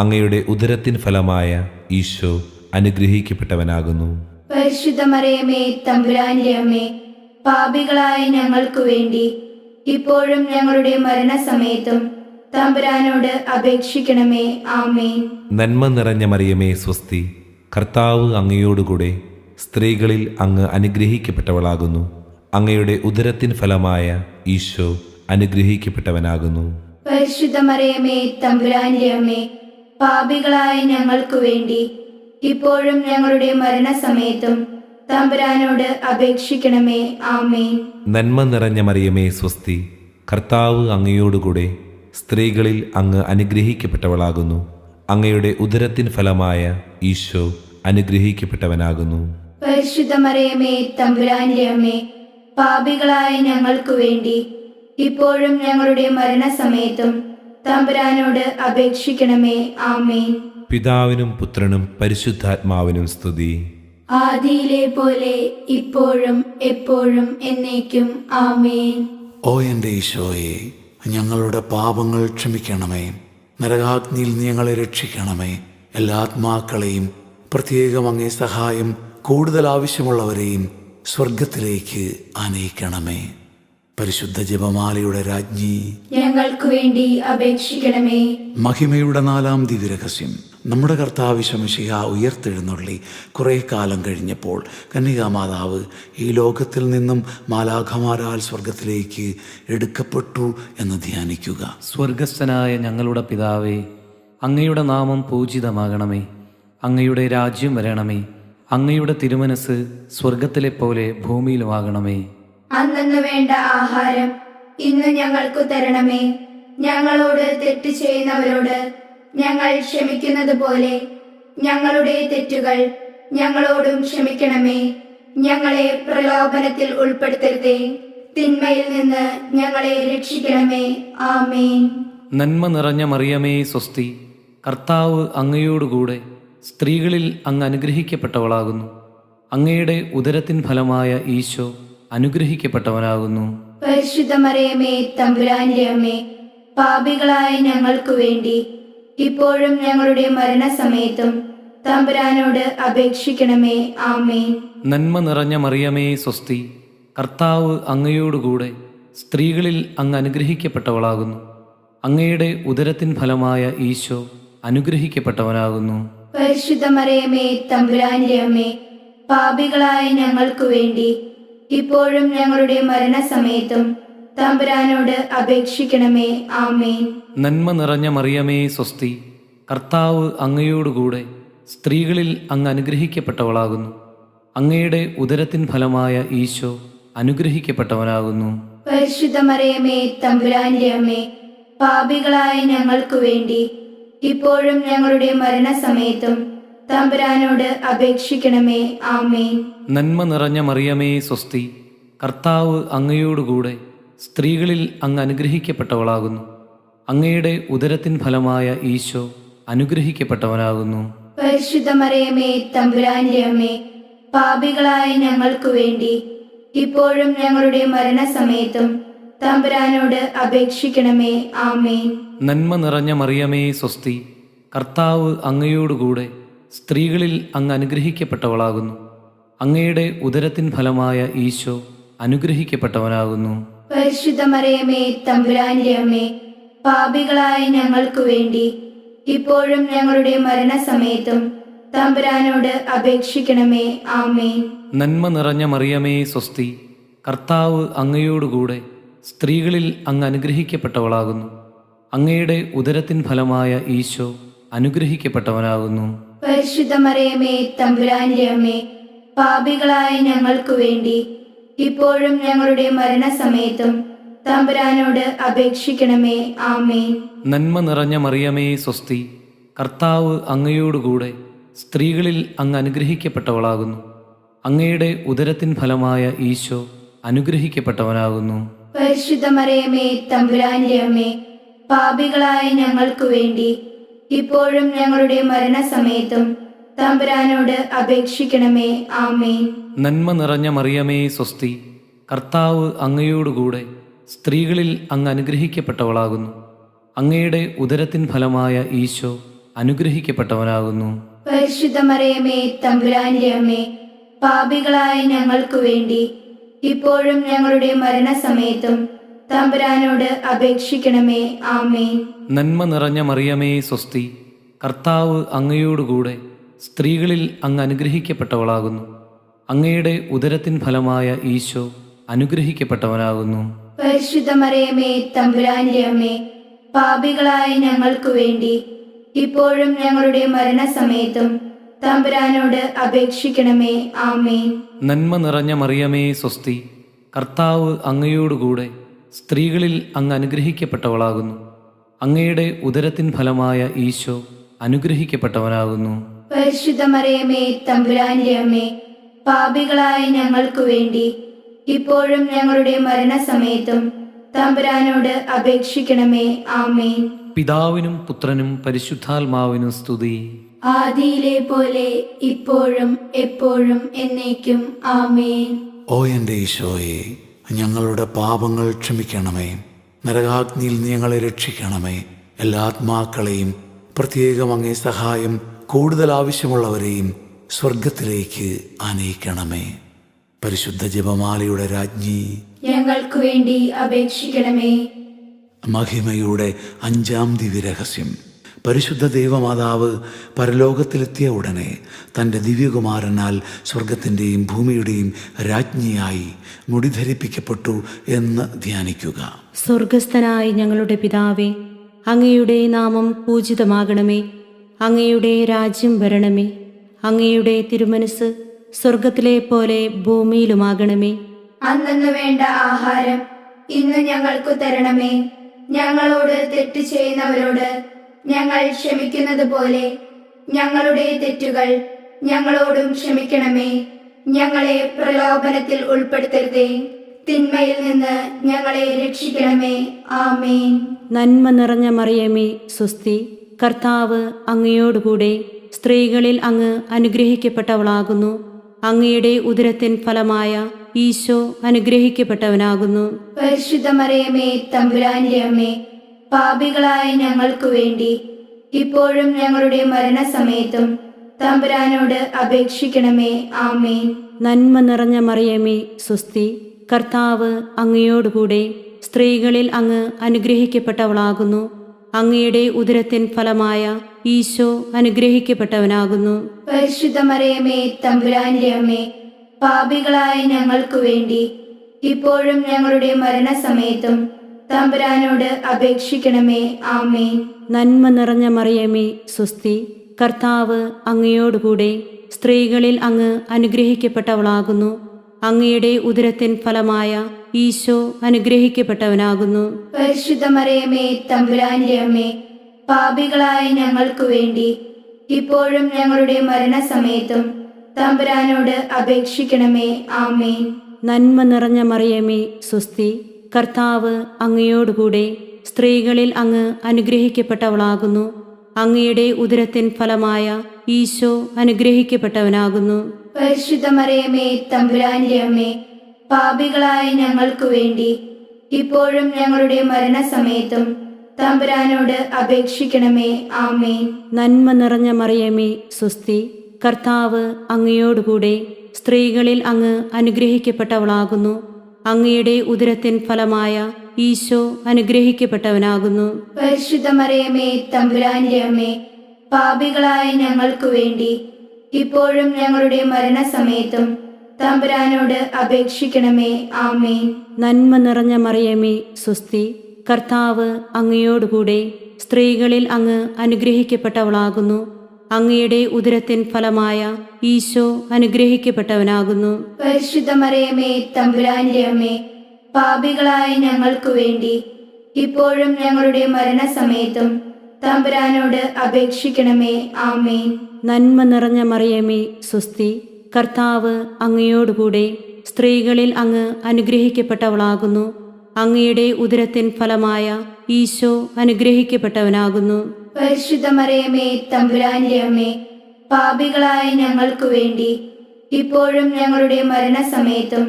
അങ്ങയുടെ ഉദരത്തിൻ ഫലമായ ഈശോ അനുഗ്രഹിക്കപ്പെട്ടവനാകുന്നു. പരിശുദ്ധ മറിയമേ തമ്പുരാന്റെ അമ്മേ, പാപികളായ ഞങ്ങൾക്കു വേണ്ടി ഇപ്പോഴും ഞങ്ങളുടെ മരണസമയത്തും തമ്പുരാനോട് അപേക്ഷിക്കണമേ. ആമേൻ. നന്മ നിറഞ്ഞ മറിയമേ സ്വസ്തി, കർത്താവ് അങ്ങയോടുകൂടെ സ്ത്രീകളിൽ അങ്ങ് അനുഗ്രഹിക്കപ്പെട്ടവളാകുന്നു. അങ്ങയുടെ ഉദരത്തിൻ ഫലമായ ഈശോ അനുഗ്രഹിക്കപ്പെട്ടവനാകുന്നു. പരിശുദ്ധ മറിയമേ തമ്പുരാന്റെ അമ്മേ, പാപികളായ ഞങ്ങൾക്കു വേണ്ടി ഇപ്പോഴും ഞങ്ങളുടെ മരണസമയത്തും തമ്പുരാനോട് അപേക്ഷിക്കണമേ. ആമേൻ. നന്മ നിറഞ്ഞ മറിയമേ സ്വസ്തി, കർത്താവ് അങ്ങയോടുകൂടെ സ്ത്രീകളിൽ അങ്ങ് അനുഗ്രഹിക്കപ്പെട്ടവളാകുന്നു. അങ്ങയുടെ ഉദരത്തിൻ ഫലമായ ഈശോ അനുഗ്രഹിക്കപ്പെട്ടവനാകുന്നു. പരിശുദ്ധ മറിയമേ തമ്പുരാന്റെ അമ്മേ, പാപികളായ ഞങ്ങൾക്കു വേണ്ടി ഇപ്പോഴും ഞങ്ങളുടെ മരണസമയത്തും തമ്പുരാനോട് അപേക്ഷിക്കണമേ. ആമേൻ. പിതാവിനും പുത്രനും പരിശുദ്ധാത്മാവിനും സ്തുതി. ആദിയിലെ പോലെ ഇപ്പോഴും എപ്പോഴും എന്നേക്കും. ആമേൻ. ഓ എൻ്റെ ഈശോയെ, ഞങ്ങളുടെ പാപങ്ങൾ ക്ഷമിക്കണമേ. നരകാഗ്നിയിൽ നീ ഞങ്ങളെ രക്ഷിക്കണമേ. എല്ലാ ആത്മാക്കളെയും, പ്രത്യേകം അങ്ങേ സഹായം കൂടുതൽ ആവശ്യമുള്ളവരെയും സ്വർഗത്തിലേക്ക് ആനയിക്കണമേ. പരിശുദ്ധ ജപമാലയുടെ രാജ്ഞി, ഞങ്ങൾക്കു വേണ്ടി അപേക്ഷിക്കണമേ. മഹിമയുടെ 4-ാം ദിവ്യരഹസ്യം. നമ്മുടെ കർത്താവ് ശമിശിഹ ഉയർത്തെഴുന്നള്ളി കുറേ കാലം കഴിഞ്ഞപ്പോൾ കന്യകാമാതാവ് ഈ ലോകത്തിൽ നിന്നും മാലാഖമാരാൽ സ്വർഗത്തിലേക്ക് എടുക്കപ്പെട്ടു എന്ന് ധ്യാനിക്കുക. സ്വർഗസ്ഥനായ ഞങ്ങളുടെ പിതാവേ, അങ്ങയുടെ നാമം പൂജിതമാകണമേ. അങ്ങയുടെ രാജ്യം വരണമേ. അങ്ങയുടെ തിരുമനസ് സ്വർഗത്തിലെ പോലെ ഭൂമിയിലുമാകണമേ. അന്നു വേണ്ട ആഹാരം ഇന്ന് ഞങ്ങൾക്കു തരണമേ. ഞങ്ങളോട് തെറ്റ് ചെയ്യുന്നവരോട് ഞങ്ങൾ ക്ഷമിക്കുന്നത് പോലെ ഞങ്ങളുടെ തെറ്റുകൾ ഞങ്ങളോടും ക്ഷമിക്കണമേ. ഞങ്ങളെ പ്രലോഭനത്തിൽ ഉൾപ്പെടുത്തരുതേ, തിന്മയിൽ നിന്ന് ഞങ്ങളെ രക്ഷിക്കണമേ. ആമേൻ. നന്മ നിറഞ്ഞ മറിയമേ സ്വസ്തി, കർത്താവ് അങ്ങയോടുകൂടെ സ്ത്രീകളിൽ അങ്ങ് അനുഗ്രഹിക്കപ്പെട്ടവളാകുന്നു. അങ്ങയുടെ ഉദരത്തിൻ ഫലമായ ഈശോ അനുഗ്രഹിക്കപ്പെട്ടവനാകുന്നു. പരിശുദ്ധ മറിയമേ തമ്പുരാന്റെ അമ്മേ, പാപികളായ ഞങ്ങൾക്കു വേണ്ടി ഇപ്പോഴും ഞങ്ങളുടെ മരണസമയത്തും തമ്പുരാനോട് അപേക്ഷിക്കണമേ. ആമേൻ. നന്മ നിറഞ്ഞ മറിയമേ സ്വസ്തി, കർത്താവ് അങ്ങയോടുകൂടെ സ്ത്രീകളിൽ അങ്ങ് അനുഗ്രഹിക്കപ്പെട്ടവളാകുന്നു. അങ്ങയുടെ ഉദരത്തിൻ ഫലമായ ഈശോ അനുഗ്രഹിക്കപ്പെട്ടവനാകുന്നു. പരിശുദ്ധ മറിയമേ തമ്പുരാന്റെ അമ്മേ, പാപികളായ ഞങ്ങൾക്കു വേണ്ടി ഇപ്പോഴും ഞങ്ങളുടെ മരണസമയത്തും തമ്പുരാനോട് അപേക്ഷിക്കണമേ. ആമേൻ. നന്മ നിറഞ്ഞ മറിയമേ സ്വസ്തി, കർത്താവ് അങ്ങയോടുകൂടെ സ്ത്രീകളിൽ അങ്ങ് അനുഗ്രഹിക്കപ്പെട്ടവളാകുന്നു. അങ്ങയുടെ ഉദരത്തിൻ ഫലമായ ഈശോ അനുഗ്രഹിക്കപ്പെട്ടവനാകുന്നു. പരിശുദ്ധ മറിയമേ തമ്പുരാന്റെ അമ്മേ, പാപികളായ ഞങ്ങൾക്കു വേണ്ടി ഇപ്പോഴും ഞങ്ങളുടെ മരണസമയത്തും തമ്പുരാനോട് അപേക്ഷിക്കണമേ. ആമേൻ. നന്മ നിറഞ്ഞ മറിയമേ സ്വസ്തി, കർത്താവ് അങ്ങയോടുകൂടെ സ്ത്രീകളിൽ അങ്ങ് അനുഗ്രഹിക്കപ്പെട്ടവളാകുന്നു. അങ്ങയുടെ ഉദരത്തിൻ ഫലമായ ഈശോ അനുഗ്രഹിക്കപ്പെട്ടവനാകുന്നു. പരിശുദ്ധ മറിയമേ തമ്പുരാന്റെ അമ്മേ, പാപികളായ ഞങ്ങൾക്കു വേണ്ടി ഇപ്പോഴും ഞങ്ങളുടെ മരണസമയത്തും തമ്പുരാനോട് അപേക്ഷിക്കണമേ. ആമേൻ. നന്മ നിറഞ്ഞ മറിയമേ സ്വസ്തി, കർത്താവ് അങ്ങയോടുകൂടെ സ്ത്രീകളിൽ അങ്ങ് അനുഗ്രഹിക്കപ്പെട്ടവളാകുന്നു. അങ്ങയുടെ ഉദരത്തിൻ ഫലമായ ഈശോ അനുഗ്രഹിക്കപ്പെട്ടവനാകുന്നു. പരിശുദ്ധ മറിയമേ തമ്പുരാന്റെ അമ്മേ, പാപികളായ ഞങ്ങൾക്കു വേണ്ടി ഇപ്പോഴും ഞങ്ങളുടെ മരണസമയത്തും തമ്പുരാനോട് അപേക്ഷിക്കണമേ. ആമേൻ. നന്മ നിറഞ്ഞ മറിയമേ സ്വസ്തി, കർത്താവ് അങ്ങയോടുകൂടെ സ്ത്രീകളിൽ അങ്ങ് അനുഗ്രഹിക്കപ്പെട്ടവളാകുന്നു. അങ്ങയുടെ ഉദരത്തിൻ ഫലമായ ഈശോ അനുഗ്രഹിക്കപ്പെട്ടവനാകുന്നു. പരിശുദ്ധ മറിയമേ തമ്പുരാന്റെ അമ്മേ, പാപികളായ ഞങ്ങൾക്കു വേണ്ടി ഇപ്പോഴും ഞങ്ങളുടെ മരണസമയത്തും തമ്പുരാനോട് അപേക്ഷിക്കണമേ. ആമേൻ. നന്മ നിറഞ്ഞ മറിയമേ സ്വസ്തി, കർത്താവ് അങ്ങയോടുകൂടെ സ്ത്രീകളിൽ അങ്ങ് അനുഗ്രഹിക്കപ്പെട്ടവളാകുന്നു. അങ്ങയുടെ ഉദരത്തിൻ ഫലമായ ഈശോ അനുഗ്രഹിക്കപ്പെട്ടവനാകുന്നു. പരിശുദ്ധ മറിയമേ തമ്പുരാന്റെ അമ്മേ, പാപികളായ ഞങ്ങൾക്കു വേണ്ടി ഇപ്പോഴും ഞങ്ങളുടെ മരണസമയത്തും തമ്പുരാനോട് അപേക്ഷിക്കണമേ. ആമേൻ. നന്മ നിറഞ്ഞ മറിയമേ സ്വസ്തി, കർത്താവ് അങ്ങയോടുകൂടെ സ്ത്രീകളിൽ അങ്ങ് അനുഗ്രഹിക്കപ്പെട്ടവളാകുന്നു. അങ്ങയുടെ ഉദരത്തിൻ ഫലമായ ഈശോ അനുഗ്രഹിക്കപ്പെട്ടവനാകുന്നു. പരിശുദ്ധ മറിയമേ തമ്പുരാന്റെ അമ്മേ, പാപികളായ ഞങ്ങൾക്കു വേണ്ടി ഇപ്പോഴും ഞങ്ങളുടെ മരണസമയത്തും തമ്പുരാനോട് അപേക്ഷിക്കണമേ. ആമേൻ. നന്മ നിറഞ്ഞ മറിയമേ സ്വസ്തി, കർത്താവ് അങ്ങയോടുകൂടെ സ്ത്രീകളിൽ അങ്ങ് അനുഗ്രഹിക്കപ്പെട്ടവളാകുന്നു. അങ്ങയുടെ ഉദരത്തിൻ ഫലമായ ഈശോ അനുഗ്രഹിക്കപ്പെട്ടവനാകുന്നു. പരിശുദ്ധ മറിയമേ തമ്പുരാന്റെ അമ്മേ, പാപികളായ ഞങ്ങൾക്കു വേണ്ടി ഇപ്പോഴും ഞങ്ങളുടെ മരണസമയത്തും തമ്പുരാനോട് അപേക്ഷിക്കണമേ. ആമേൻ. നന്മ നിറഞ്ഞ മറിയമേ സ്വസ്തി, കർത്താവ് അങ്ങയോടുകൂടെ സ്ത്രീകളിൽ അങ്ങ് അനുഗ്രഹിക്കപ്പെട്ടവളാകുന്നു. അങ്ങയുടെ ഉദരത്തിൻ ഫലമായ ഈശോ അനുഗ്രഹിക്കപ്പെട്ടവനാകുന്നു. പരിശുദ്ധ മറിയമേ തമ്പുരാന്റെ അമ്മേ, പാപികളായ ഞങ്ങൾക്കു വേണ്ടി ഇപ്പോഴും ഞങ്ങളുടെ മരണസമയത്തും തമ്പുരാനോട് അപേക്ഷിക്കണമേ. ആമേൻ. പിതാവിനും പുത്രനും പരിശുദ്ധാത്മാവിനും സ്തുതി. ആദിയിലെ പോലെ ഇപ്പോഴും എപ്പോഴും എന്നേക്കും. ആമേൻ. ഓ എൻ്റെ ഈശോയെ, ഞങ്ങളുടെ പാപങ്ങൾ ക്ഷമിക്കണമേ. നരകാഗ്നിയിൽ നീ ഞങ്ങളെ രക്ഷിക്കണമേ. എല്ലാ ആത്മാക്കളെയും, പ്രത്യേകം അങ്ങേ സഹായം കൂടുതൽ ആവശ്യമുള്ളവരെയും സ്വർഗത്തിലേക്ക് ആനയിക്കണമേ. പരിശുദ്ധ ജപമാലയുടെ രാജ്ഞി, ഞങ്ങൾക്കു വേണ്ടി അപേക്ഷിക്കണമേ. മഹിമയുടെ 5-ാം ദിവ്യരഹസ്യം. പരിശുദ്ധ ദൈവമാതാവ് പരലോകത്തിലെത്തിയ ഉടനെ തൻ്റെ ദിവ്യകുമാരനാൽ സ്വർഗത്തിൻ്റെയും ഭൂമിയുടെയും രാജ്ഞിയായി മുടിധരിപ്പിക്കപ്പെട്ടു എന്ന് ധ്യാനിക്കുക. സ്വർഗസ്ഥനായ ഞങ്ങളുടെ പിതാവേ, അങ്ങയുടെ നാമം പൂജിതമാകണമേ. അങ്ങയുടെ രാജ്യം വരണമേ. അങ്ങയുടെ തിരുമനസ് സ്വർഗത്തിലെ പോലെ ഭൂമിയിലുമാകണമേ. അന്നു വേണ്ട ആഹാരം ഇന്ന് ഞങ്ങൾക്കു തരണമേ. ഞങ്ങളോട് തെറ്റ് ചെയ്യുന്നവരോട് ഞങ്ങൾ ക്ഷമിക്കുന്നത് പോലെ ഞങ്ങളുടെ തെറ്റുകൾ ഞങ്ങളോടും ക്ഷമിക്കണമേ. ഞങ്ങളെ പ്രലോഭനത്തിൽ ഉൾപ്പെടുത്തരുതേ, തിന്മയിൽ നിന്ന് ഞങ്ങളെ രക്ഷിക്കണമേ. ആമേൻ. നന്മ നിറഞ്ഞ മറിയമേ, സ്വസ്തി. കർത്താവ് അങ്ങയോടുകൂടെ സ്ത്രീകളിൽ അങ്ങ് അനുഗ്രഹിക്കപ്പെട്ടവളാകുന്നു. അങ്ങയുടെ ഉദരത്തിൻ ഫലമായ ഈശോ അനുഗ്രഹിക്കപ്പെട്ടവനാകുന്നു. പരിശുദ്ധ മറിയമേ, തമ്പുരാന്റെ അമ്മേ, പാപികളായ ഞങ്ങൾക്കു വേണ്ടി ഇപ്പോഴും ഞങ്ങളുടെ മരണസമയത്തും തമ്പുരാനോട് അപേക്ഷിക്കണമേ. ആമേൻ. നന്മ നിറഞ്ഞ മറിയമേ, സ്വസ്തി. കർത്താവ് അങ്ങയോടുകൂടെ സ്ത്രീകളിൽ അങ്ങ് അനുഗ്രഹിക്കപ്പെട്ടവളാകുന്നു. അങ്ങയുടെ ഉദരത്തിൻ ഫലമായ ഈശോ അനുഗ്രഹിക്കപ്പെട്ടവനാകുന്നു. പരിശുദ്ധ മറിയമേ, തമ്പുരാന്റെ അമ്മേ, പാപികളായ ഞങ്ങൾക്കു വേണ്ടി ഇപ്പോഴും ഞങ്ങളുടെ മരണസമയത്തും തമ്പുരാനോട് അപേക്ഷിക്കണമേ. ആമേൻ. നന്മ നിറഞ്ഞ മറിയമേ, സ്വസ്തി. കർത്താവ് അങ്ങയോടുകൂടെ സ്ത്രീകളിൽ അങ്ങ് അനുഗ്രഹിക്കപ്പെട്ടവളാകുന്നു. അങ്ങയുടെ ഉദരത്തിൻ ഫലമായ ഈശോ അനുഗ്രഹിക്കപ്പെട്ടവനാകുന്നു. പരിശുദ്ധ മറിയമേ, തമ്പുരാന്റെ അമ്മേ, പാപികളായ ഞങ്ങൾക്കു വേണ്ടി ഇപ്പോഴും ഞങ്ങളുടെ മരണസമയത്തും തമ്പുരാനോട് അപേക്ഷിക്കണമേ. ആമേൻ. നന്മ നിറഞ്ഞ മറിയമേ, സ്വസ്തി. കർത്താവ് അങ്ങയോടുകൂടെ സ്ത്രീകളിൽ അങ്ങ് അനുഗ്രഹിക്കപ്പെട്ടവളാകുന്നു. അങ്ങയുടെ ഉദരത്തിൻ ഫലമായ ഈശോ അനുഗ്രഹിക്കപ്പെട്ടവനാകുന്നു. പരിശുദ്ധ മറിയമേ, തമ്പുരാന്റെ അമ്മേ, പാപികളായ ഞങ്ങൾക്കു വേണ്ടി ഇപ്പോഴും ഞങ്ങളുടെ മരണസമയത്തും തമ്പുരാനോട് അപേക്ഷിക്കണമേ. ആമേൻ. നന്മ നിറഞ്ഞ മറിയമേ, സ്വസ്തി. കർത്താവ് അങ്ങയോടുകൂടെ സ്ത്രീകളിൽ അങ്ങ് അനുഗ്രഹിക്കപ്പെട്ടവളാകുന്നു. അങ്ങയുടെ ഉദരത്തിൻ ഫലമായ ഈശോ അനുഗ്രഹിക്കപ്പെട്ടവനാകുന്നു. പരിശുദ്ധ മറിയമേ, തമ്പുരാന്റെ അമ്മേ, പാപികളായ ഞങ്ങൾക്കു വേണ്ടി ഇപ്പോഴും ഞങ്ങളുടെ മരണസമയത്തും തമ്പുരാനോട് അപേക്ഷിക്കണമേ. ആമേൻ. നന്മ നിറഞ്ഞ മറിയമേ, സ്വസ്തി. കർത്താവ് അങ്ങയോടുകൂടെ സ്ത്രീകളിൽ അങ്ങ് അനുഗ്രഹിക്കപ്പെട്ടവളാകുന്നു. അങ്ങയുടെ ഉദരത്തിൻ ഫലമായ ഈശോ അനുഗ്രഹിക്കപ്പെട്ടവനാകുന്നു. പരിശുദ്ധ മറിയമേ, തമ്പുരാന്റെ അമ്മേ, പാപികളായ ഞങ്ങൾക്കു വേണ്ടി ഇപ്പോഴും ഞങ്ങളുടെ മരണസമയത്തും തമ്പുരാനോട് അപേക്ഷിക്കണമേ. ആമേൻ. നന്മ നിറഞ്ഞ മറിയമേ, സ്വസ്തി. കർത്താവ് അങ്ങയോടുകൂടെ സ്ത്രീകളിൽ അങ്ങ് അനുഗ്രഹിക്കപ്പെട്ടവളാകുന്നു. അങ്ങയുടെ ഉദരത്തിൻ ഫലമായ ഈശോ അനുഗ്രഹിക്കപ്പെട്ടവനാകുന്നു. പരിശുദ്ധ മറിയമേ, തമ്പുരാന്റെ അമ്മേ, പാപികളായ ഞങ്ങൾക്കു വേണ്ടി ഇപ്പോഴും ഞങ്ങളുടെ മരണസമയത്തും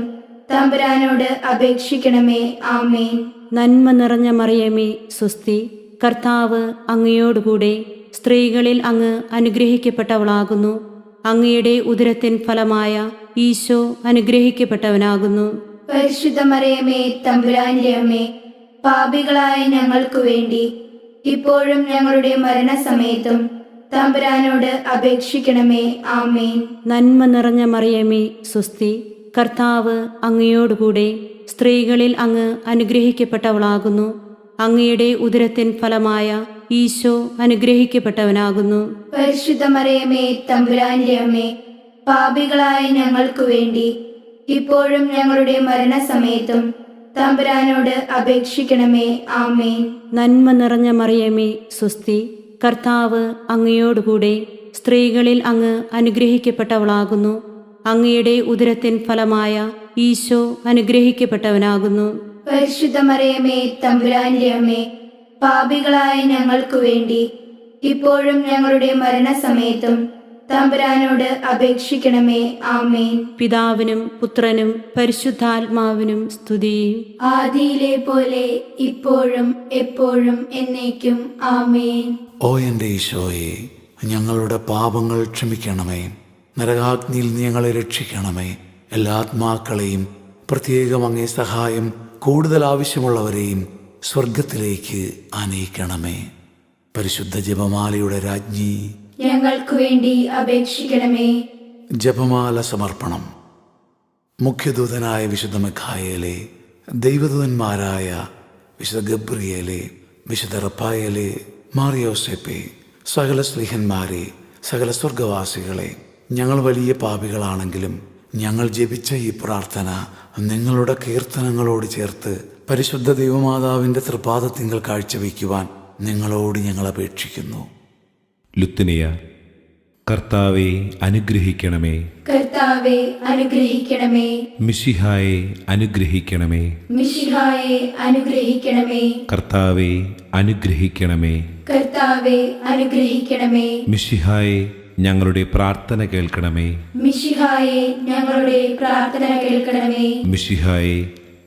തമ്പുരാനോട് അപേക്ഷിക്കണമേ. ആമേൻ. നന്മ നിറഞ്ഞ മറിയമേ, സ്വസ്തി. കർത്താവ് അങ്ങയോടുകൂടെ സ്ത്രീകളിൽ അങ്ങ് അനുഗ്രഹിക്കപ്പെട്ടവളാകുന്നു. അങ്ങയുടെ ഉദരത്തിൻ ഫലമായ ഈശോ അനുഗ്രഹിക്കപ്പെട്ടവനാകുന്നു. പരിശുദ്ധ മറിയമേ, തമ്പുരാന്റെ അമ്മേ, പാപികളായ ഞങ്ങൾക്കു വേണ്ടി ഇപ്പോഴും ഞങ്ങളുടെ മരണസമയത്തും തമ്പുരാനോട് അപേക്ഷിക്കണമേ. ആമേൻ. നന്മ നിറഞ്ഞ മറിയമേ, സ്വസ്തി. കർത്താവ് അങ്ങയോടുകൂടെ സ്ത്രീകളിൽ അങ്ങ് അനുഗ്രഹിക്കപ്പെട്ടവളാകുന്നു. അങ്ങയുടെ ഉദരത്തിൻ ഫലമായ ഈശോ അനുഗ്രഹിക്കപ്പെട്ടവനാകുന്നു. പരിശുദ്ധ മറിയമേ, തമ്പുരാന്റെ അമ്മേ, പാപികളായ ഞങ്ങൾക്കു വേണ്ടി ഇപ്പോഴും ഞങ്ങളുടെ മരണസമയത്തും തമ്പുരാനോട് അപേക്ഷിക്കണമേ. ആമേൻ. നന്മ നിറഞ്ഞ മറിയമേ, സ്വസ്തി. കർത്താവ് അങ്ങയോടുകൂടെ സ്ത്രീകളിൽ അങ്ങ് അനുഗ്രഹിക്കപ്പെട്ടവളാകുന്നു. അങ്ങയുടെ ഉദരത്തിൻ ഫലമായ ഈശോ അനുഗ്രഹിക്കപ്പെട്ടവനാകുന്നു. പരിശുദ്ധ മറിയമേ, തമ്പുരാന്റെ അമ്മേ, പാപികളായ ഞങ്ങൾക്കു വേണ്ടി ഇപ്പോഴും ഞങ്ങളുടെ മരണസമയത്തും തമ്പുരാനോട് അപേക്ഷിക്കണമേ. ആമേൻ. പിതാവിനും പുത്രനും പരിശുദ്ധാത്മാവിനും സ്തുതി. ആദിയിലെ പോലെ ഇപ്പോഴും എപ്പോഴും എന്നേക്കും. ആമേൻ. ഓ എൻ്റെ ഈശോയെ, ഞങ്ങളുടെ പാപങ്ങൾ ക്ഷമിക്കണമേ. നരകാഗ്നിയിൽ നീ ഞങ്ങളെ രക്ഷിക്കണമേ. എല്ലാ ആത്മാക്കളെയും, പ്രത്യേകം അങ്ങേ സഹായം കൂടുതൽ ആവശ്യമുള്ളവരെയും സ്വർഗത്തിലേക്ക് ആനയിക്കണമേ. പരിശുദ്ധ ജപമാലയുടെ രാജ്ഞി, ഞങ്ങൾക്കു വേണ്ടി അപേക്ഷിക്കണമേ. ജപമാല സമർപ്പണം. മുഖ്യദൂതനായ വിശുദ്ധ മിഖായേലേ, ദൈവദൂതന്മാരായ വിശുദ്ധ ഗബ്രിയേലേ, വിശുദ്ധ റഫായേലേ, മാറിയോസേപ്പേ, സകല സ്ലീഹന്മാരെ, സകല സ്വർഗവാസികളെ, ഞങ്ങൾ വലിയ പാപികളാണെങ്കിലും ഞങ്ങൾ ജപിച്ച ഈ പ്രാർത്ഥന നിങ്ങളുടെ കീർത്തനങ്ങളോട് ചേർത്ത് പരിശുദ്ധ ദൈവമാതാവിൻ്റെ തൃപാദത്തിങ്കൽ കാഴ്ചവെക്കുവാൻ നിങ്ങളോട് ഞങ്ങൾ അപേക്ഷിക്കുന്നു. ലുത്തിനിയ. കർത്താവെ അനുഗ്രഹിക്കണമേ. കർത്താവെ അനുഗ്രഹിക്കണമേ. മിശിഹായെ അനുഗ്രഹിക്കണമേ. മിശിഹായെ അനുഗ്രഹിക്കണമേ. കർത്താവെ അനുഗ്രഹിക്കണമേ. കർത്താവെ അനുഗ്രഹിക്കണമേ. മിശിഹായെ ഞങ്ങളുടെ പ്രാർത്ഥന കേൾക്കണമേ. മിശിഹായെ ഞങ്ങളുടെ പ്രാർത്ഥന കേൾക്കണമേ. മിശിഹായെ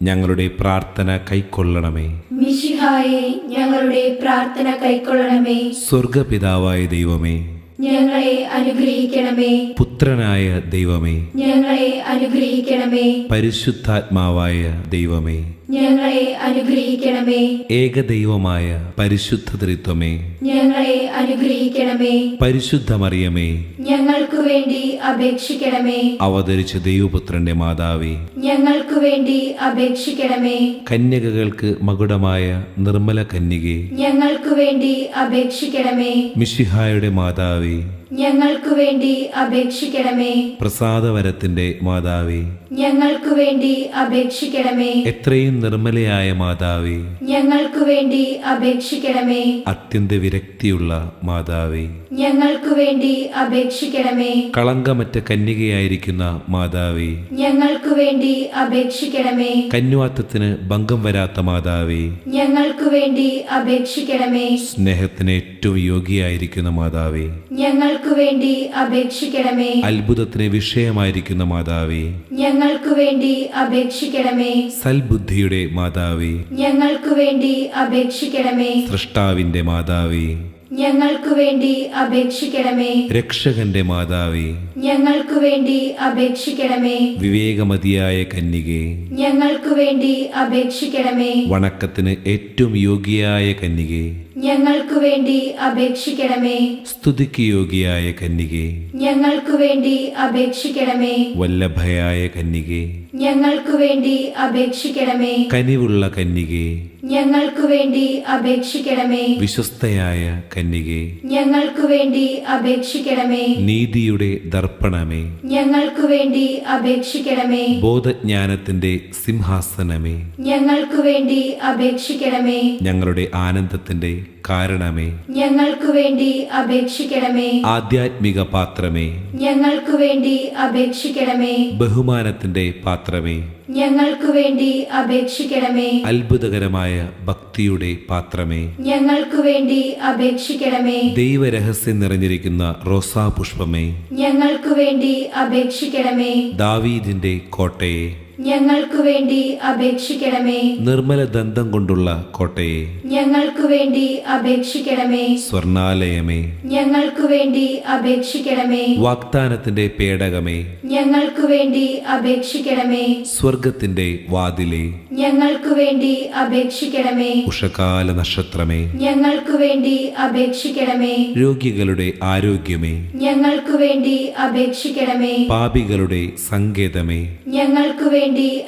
ഞങ്ങളുടെ പ്രാർത്ഥന കൈക്കൊള്ളണമേ. മിശിഹായെ ഞങ്ങളുടെ പ്രാർത്ഥന കൈക്കൊള്ളണമേ. സ്വർഗപിതാവായ ദൈവമേ, ഞങ്ങളെ അനുഗ്രഹിക്കണമേ. പുത്രനായ ദൈവമേ, ഞങ്ങളെ അനുഗ്രഹിക്കണമേ. പരിശുദ്ധാത്മാവായ ദൈവമേ, ഞങ്ങളെ അനുഗ്രഹിക്കണമേ. ഏകദൈവമായ പരിശുദ്ധ ത്രിത്വമേ, ഞങ്ങളെ അനുഗ്രഹിക്കണമേ. പരിശുദ്ധ മറിയമേ, ഞങ്ങൾക്കു വേണ്ടി അപേക്ഷിക്കണമേ. അവതരിച്ച ദൈവപുത്രന്റെ മാതാവേ, ഞങ്ങൾക്കു വേണ്ടി അപേക്ഷിക്കണമേ. കന്യകകൾക്ക് മകുടമായ നിർമ്മല കന്യകേ, ഞങ്ങൾക്കു വേണ്ടി അപേക്ഷിക്കണമേ. മിശിഹായുടെ മാതാവേ, ഞങ്ങൾക്കു വേണ്ടി അപേക്ഷിക്കണമേ. പ്രസാദവരത്തിന്റെ മാതാവേ, ഞങ്ങൾക്കു വേണ്ടി അപേക്ഷിക്കണമേ. എത്രയും നിർമ്മലയായ മാതാവേ, ഞങ്ങൾക്കു വേണ്ടി അപേക്ഷിക്കണമേ. അത്യന്ത വിരക്തിയുള്ള മാതാവേ, ഞങ്ങൾക്കു വേണ്ടി അപേക്ഷിക്കണമേ. കളങ്കമറ്റ കന്യകയായിരിക്കുന്ന മാതാവേ, ഞങ്ങൾക്കു വേണ്ടി അപേക്ഷിക്കണമേ. കന്യാത്വത്തിന് ഭംഗം വരാത്ത മാതാവേ, ഞങ്ങൾക്കു വേണ്ടി അപേക്ഷിക്കണമേ. സ്നേഹത്തിന് ഏറ്റവും യോഗ്യയായിരിക്കുന്ന മാതാവേ, ഞങ്ങൾക്കു വേണ്ടി അപേക്ഷിക്കണമേ. അത്ഭുതത്തിന് വിഷയമായിരിക്കുന്ന മാതാവേ, ഞങ്ങൾക്കു വേണ്ടി അപേക്ഷിക്കണമേ. സൽബുദ്ധിയുടെ മാതാവേ, ഞങ്ങൾക്കു വേണ്ടി അപേക്ഷിക്കണമേ. സൃഷ്ടാവിന്റെ മാതാവേ, ഞങ്ങൾക്കു വേണ്ടി അപേക്ഷിക്കണമേ. രക്ഷകന്റെ മാതാവേ, ഞങ്ങൾക്കു വേണ്ടി അപേക്ഷിക്കണമേ. വിവേകമതിയായ കന്യകേ, ഞങ്ങൾക്കു വേണ്ടി അപേക്ഷിക്കണമേ. വണക്കത്തിന് ഏറ്റവും യോഗ്യയായ കന്യകേ, ഞങ്ങൾക്കു വേണ്ടി അപേക്ഷിക്കണമേ. സ്തുതിക്ക് യോഗ്യയായ കന്യകേ, ഞങ്ങൾക്കു വേണ്ടി അപേക്ഷിക്കണമേ. വല്ലഭയായ കന്യകേ, ഞങ്ങൾക്കു വേണ്ടി അപേക്ഷിക്കണമേ. കനിവുള്ള കന്യകേ, ഞങ്ങൾക്കു വേണ്ടി അപേക്ഷിക്കണമേ. വിശ്വസ്തയായ കന്യകേ, ഞങ്ങൾക്കു വേണ്ടി അപേക്ഷിക്കണമേ. നീതിയുടെ ദർപ്പണമേ, ഞങ്ങൾക്കു വേണ്ടി അപേക്ഷിക്കണമേ. ബോധജ്ഞാനത്തിന്റെ സിംഹാസനമേ, ഞങ്ങൾക്കു വേണ്ടി അപേക്ഷിക്കണമേ. ഞങ്ങളുടെ ആനന്ദത്തിന്റെ കാരണമേ, ഞങ്ങൾക്കു വേണ്ടി അപേക്ഷിക്കണമേ. ആധ്യാത്മിക പാത്രമേ, ഞങ്ങൾക്കു വേണ്ടി അപേക്ഷിക്കണമേ. ബഹുമാനത്തിന്റെ പാത്രമേ, ഞങ്ങൾക്കു വേണ്ടി അപേക്ഷിക്കണമേ. അത്ഭുതകരമായ ഭക്തിയുടെ പാത്രമേ, ഞങ്ങൾക്കു വേണ്ടി അപേക്ഷിക്കണമേ. ദൈവരഹസ്യം നിറഞ്ഞിരിക്കുന്ന റോസാപുഷ്പമേ, ഞങ്ങൾക്കു വേണ്ടി അപേക്ഷിക്കണമേ. ദാവീദിന്റെ കോട്ടയെ, ഞങ്ങൾക്കു വേണ്ടി അപേക്ഷിക്കണമേ. നിർമ്മല ദന്തം കൊണ്ടുള്ള കോട്ടയെ, ഞങ്ങൾക്കു വേണ്ടി അപേക്ഷിക്കണമേ. സ്വർണാലയമേ, ഞങ്ങൾക്കു വേണ്ടി അപേക്ഷിക്കണമേ. വാഗ്ദാനത്തിന്റെ പേടകമേ, ഞങ്ങൾക്കു വേണ്ടി അപേക്ഷിക്കണമേ. സ്വർഗത്തിന്റെ വാതിലേ, ഞങ്ങൾക്കു വേണ്ടി അപേക്ഷിക്കണമേ. ഉഷകാല നക്ഷത്രമേ, ഞങ്ങൾക്കു വേണ്ടി അപേക്ഷിക്കണമേ. രോഗികളുടെ ആരോഗ്യമേ, ഞങ്ങൾക്കു വേണ്ടി അപേക്ഷിക്കണമേ. പാപികളുടെ സങ്കേതമേ, ഞങ്ങൾക്കു വേണ്ടി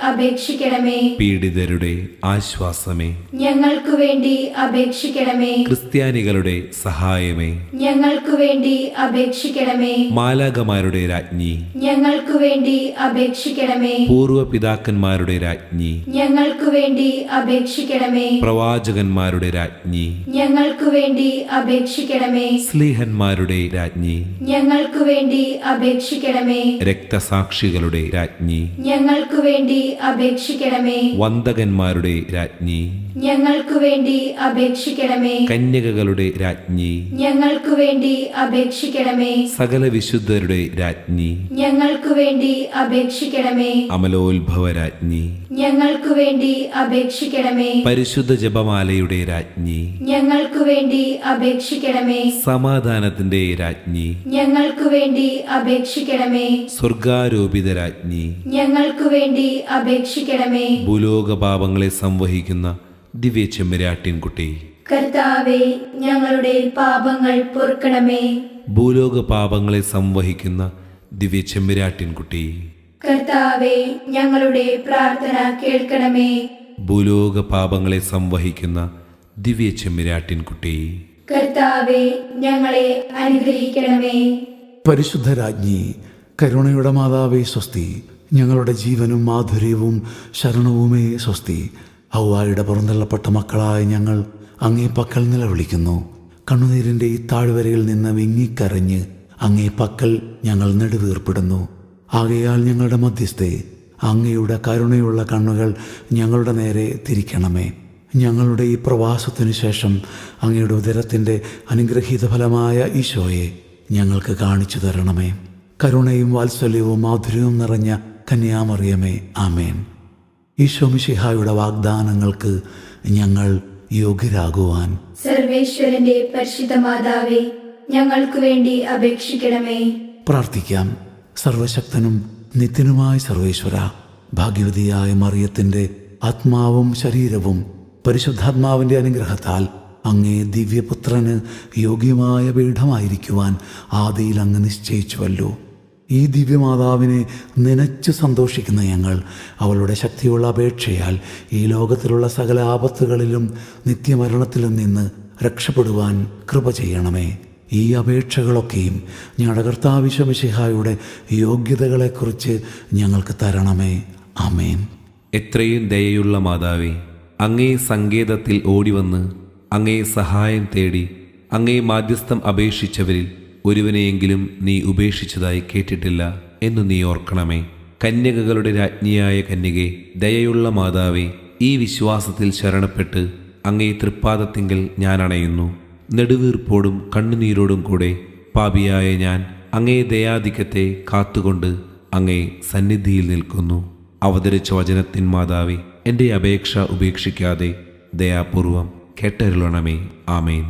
അപേക്ഷിക്കണമേ. പീഡിതരുടെ ആശ്വാസമേ, ഞങ്ങൾക്കു വേണ്ടി അപേക്ഷിക്കണമേ. ക്രിസ്ത്യാനികളുടെ സഹായമേ, ഞങ്ങൾക്കു വേണ്ടി അപേക്ഷിക്കണമേ. മാലാകമാരുടെ രാജ്ഞി, ഞങ്ങൾക്കു വേണ്ടി അപേക്ഷിക്കണമേ. പൂർവ്വ പിതാക്കന്മാരുടെ രാജ്ഞി, ഞങ്ങൾക്കു വേണ്ടി അപേക്ഷിക്കണമേ. പ്രവാചകന്മാരുടെ രാജ്ഞി, ഞങ്ങൾക്കു വേണ്ടി അപേക്ഷിക്കണമേ. സ്ലീഹന്മാരുടെ രാജ്ഞി, ഞങ്ങൾക്കു വേണ്ടി അപേക്ഷിക്കണമേ. രക്തസാക്ഷികളുടെ രാജ്ഞി, ഞങ്ങൾക്കു വേണ്ടി അപേക്ഷിക്കണമേ. വന്ദകന്മാരുടെ രാജ്ഞി, ഞങ്ങൾക്കു വേണ്ടി അപേക്ഷിക്കണമേ. കന്യകകളുടെ രാജ്ഞി, ഞങ്ങൾക്കു വേണ്ടി അപേക്ഷിക്കണമേ. സകല വിശുദ്ധരുടെ രാജ്ഞി, ഞങ്ങൾക്കു വേണ്ടി അപേക്ഷിക്കണമേ. അമലോത്ഭവ രാജ്ഞി, ഞങ്ങൾക്കു വേണ്ടി വേണ്ടി അപേക്ഷിക്കണമേ. പരിശുദ്ധ ജപമാലയുടെ രാജ്ഞി, ഞങ്ങൾക്കു വേണ്ടി അപേക്ഷിക്കണമേ. സമാധാനത്തിന്റെ രാജ്ഞി, ഞങ്ങൾക്കു വേണ്ടി അപേക്ഷിക്കണമേ. സ്വർഗാരോപിത രാജ്ഞി, ഞങ്ങൾക്കു വേണ്ടി അപേക്ഷിക്കണമേ. ഭൂലോക പാപങ്ങളെ സംവഹിക്കുന്ന ദിവ്യ ചെമ്മരാട്ടിൻകുട്ടി, കർത്താവേ, ഞങ്ങളുടെ പാപങ്ങൾ പൊറുക്കണമേ. ഭൂലോക പാപങ്ങളെ സംവഹിക്കുന്ന ദിവ്യ ചെമ്മരാട്ടിൻകുട്ടി, കർത്താവേ, ഞങ്ങളുടെ പ്രാർത്ഥന കേൾക്കണമേ. ഭൂലോക പാപങ്ങളെ സംവഹിക്കുന്ന ദിവ്യ ചെമ്മരാട്ടിൻകുട്ടി, കർത്താവേ, ഞങ്ങളെ അനുഗ്രഹിക്കണമേ. പരിശുദ്ധ രാജ്ഞി, കരുണയുടെ മാതാവേ സ്വസ്തി. ഞങ്ങളുടെ ജീവനും മാധുര്യവും ശരണവുമേ സ്വസ്തി. ഹൗവായുടെ പുറന്തള്ളപ്പെട്ട മക്കളായ ഞങ്ങൾ അങ്ങേ പക്കൽ നിലവിളിക്കുന്നു. കണ്ണുനീരിൻ്റെ ഈ താഴ്വരയിൽ നിന്ന് വിങ്ങിക്കരഞ്ഞ് അങ്ങേ പക്കൽ ഞങ്ങൾ നെടുവീർപ്പിടുന്നു. ആകയാൽ ഞങ്ങളുടെ മധ്യസ്ഥെ, അങ്ങയുടെ കരുണയുള്ള കണ്ണുകൾ ഞങ്ങളുടെ നേരെ തിരിക്കണമേ. ഞങ്ങളുടെ ഈ പ്രവാസത്തിനു ശേഷം അങ്ങയുടെ ഉദരത്തിൻ്റെ അനുഗ്രഹീത ഫലമായ ഈശോയെ ഞങ്ങൾക്ക് കാണിച്ചു തരണമേ. കരുണയും വാത്സല്യവും മാധുര്യവും നിറഞ്ഞ കന്യാമറിയമേ, ആമേൻ. ഈശോ മിശിഹായുടെ വാഗ്ദാനങ്ങൾക്ക് ഞങ്ങൾ യോഗ്യരാകുവാൻ സർവേശ്വരന്റെ പരിശുദ്ധ മാതാവേ, ഞങ്ങൾക്കു വേണ്ടി അപേക്ഷിക്കണമേ. പ്രാർത്ഥിക്കാം. സർവശക്തനും നിത്യനുമായ സർവേശ്വര, ഭാഗ്യവതിയായ മറിയത്തിൻ്റെ ആത്മാവും ശരീരവും പരിശുദ്ധാത്മാവിൻ്റെ അനുഗ്രഹത്താൽ അങ്ങേ ദിവ്യപുത്രന് യോഗ്യമായ പീഠമായിരിക്കുവാൻ ആദിയിൽ അങ്ങ് നിശ്ചയിച്ചുവല്ലോ. ഈ ദിവ്യമാതാവിനെ നനച്ചു സന്തോഷിക്കുന്ന ഞങ്ങൾ അവളുടെ ശക്തിയുള്ള അപേക്ഷയാൽ ഈ ലോകത്തിലുള്ള സകല ആപത്തുകളിലും നിത്യമരണത്തിലും നിന്ന് രക്ഷപ്പെടുവാൻ കൃപ ചെയ്യണമേ. ഈ അപേക്ഷകളൊക്കെയും ഞങ്ങളുടെ കർത്താവ് ഈശോ മിശിഹായുടെ യോഗ്യതകളെക്കുറിച്ച് ഞങ്ങൾക്ക് തരണമേ. ആമേൻ. എത്രയും ദയയുള്ള മാതാവേ, അങ്ങേ സങ്കേതത്തിൽ ഓടിവന്ന് അങ്ങേ സഹായം തേടി അങ്ങേ മാധ്യസ്ഥം അപേക്ഷിച്ചവരിൽ ഒരുവനെയെങ്കിലും നീ ഉപേക്ഷിച്ചതായി കേട്ടിട്ടില്ല എന്നു നീ ഓർക്കണമേ. കന്യകകളുടെ രാജ്ഞിയായ കന്യകെ, ദയയുള്ള മാതാവേ, ഈ വിശ്വാസത്തിൽ ശരണപ്പെട്ട് അങ്ങേ തൃപ്പാദത്തിങ്കൽ ഞാൻ അണയുന്നു. നെടുവീർപ്പോടും കണ്ണുനീരോടും കൂടെ പാപിയായ ഞാൻ അങ്ങേ ദയാധിക്യത്തെ കാത്തുകൊണ്ട് അങ്ങേ സന്നിധിയിൽ നിൽക്കുന്നു. അവതരിച്ച വചനത്തിൻ മാതാവേ, എൻ്റെ അപേക്ഷ ഉപേക്ഷിക്കാതെ ദയാപൂർവം കേട്ടരുളണമേ. ആമേൻ.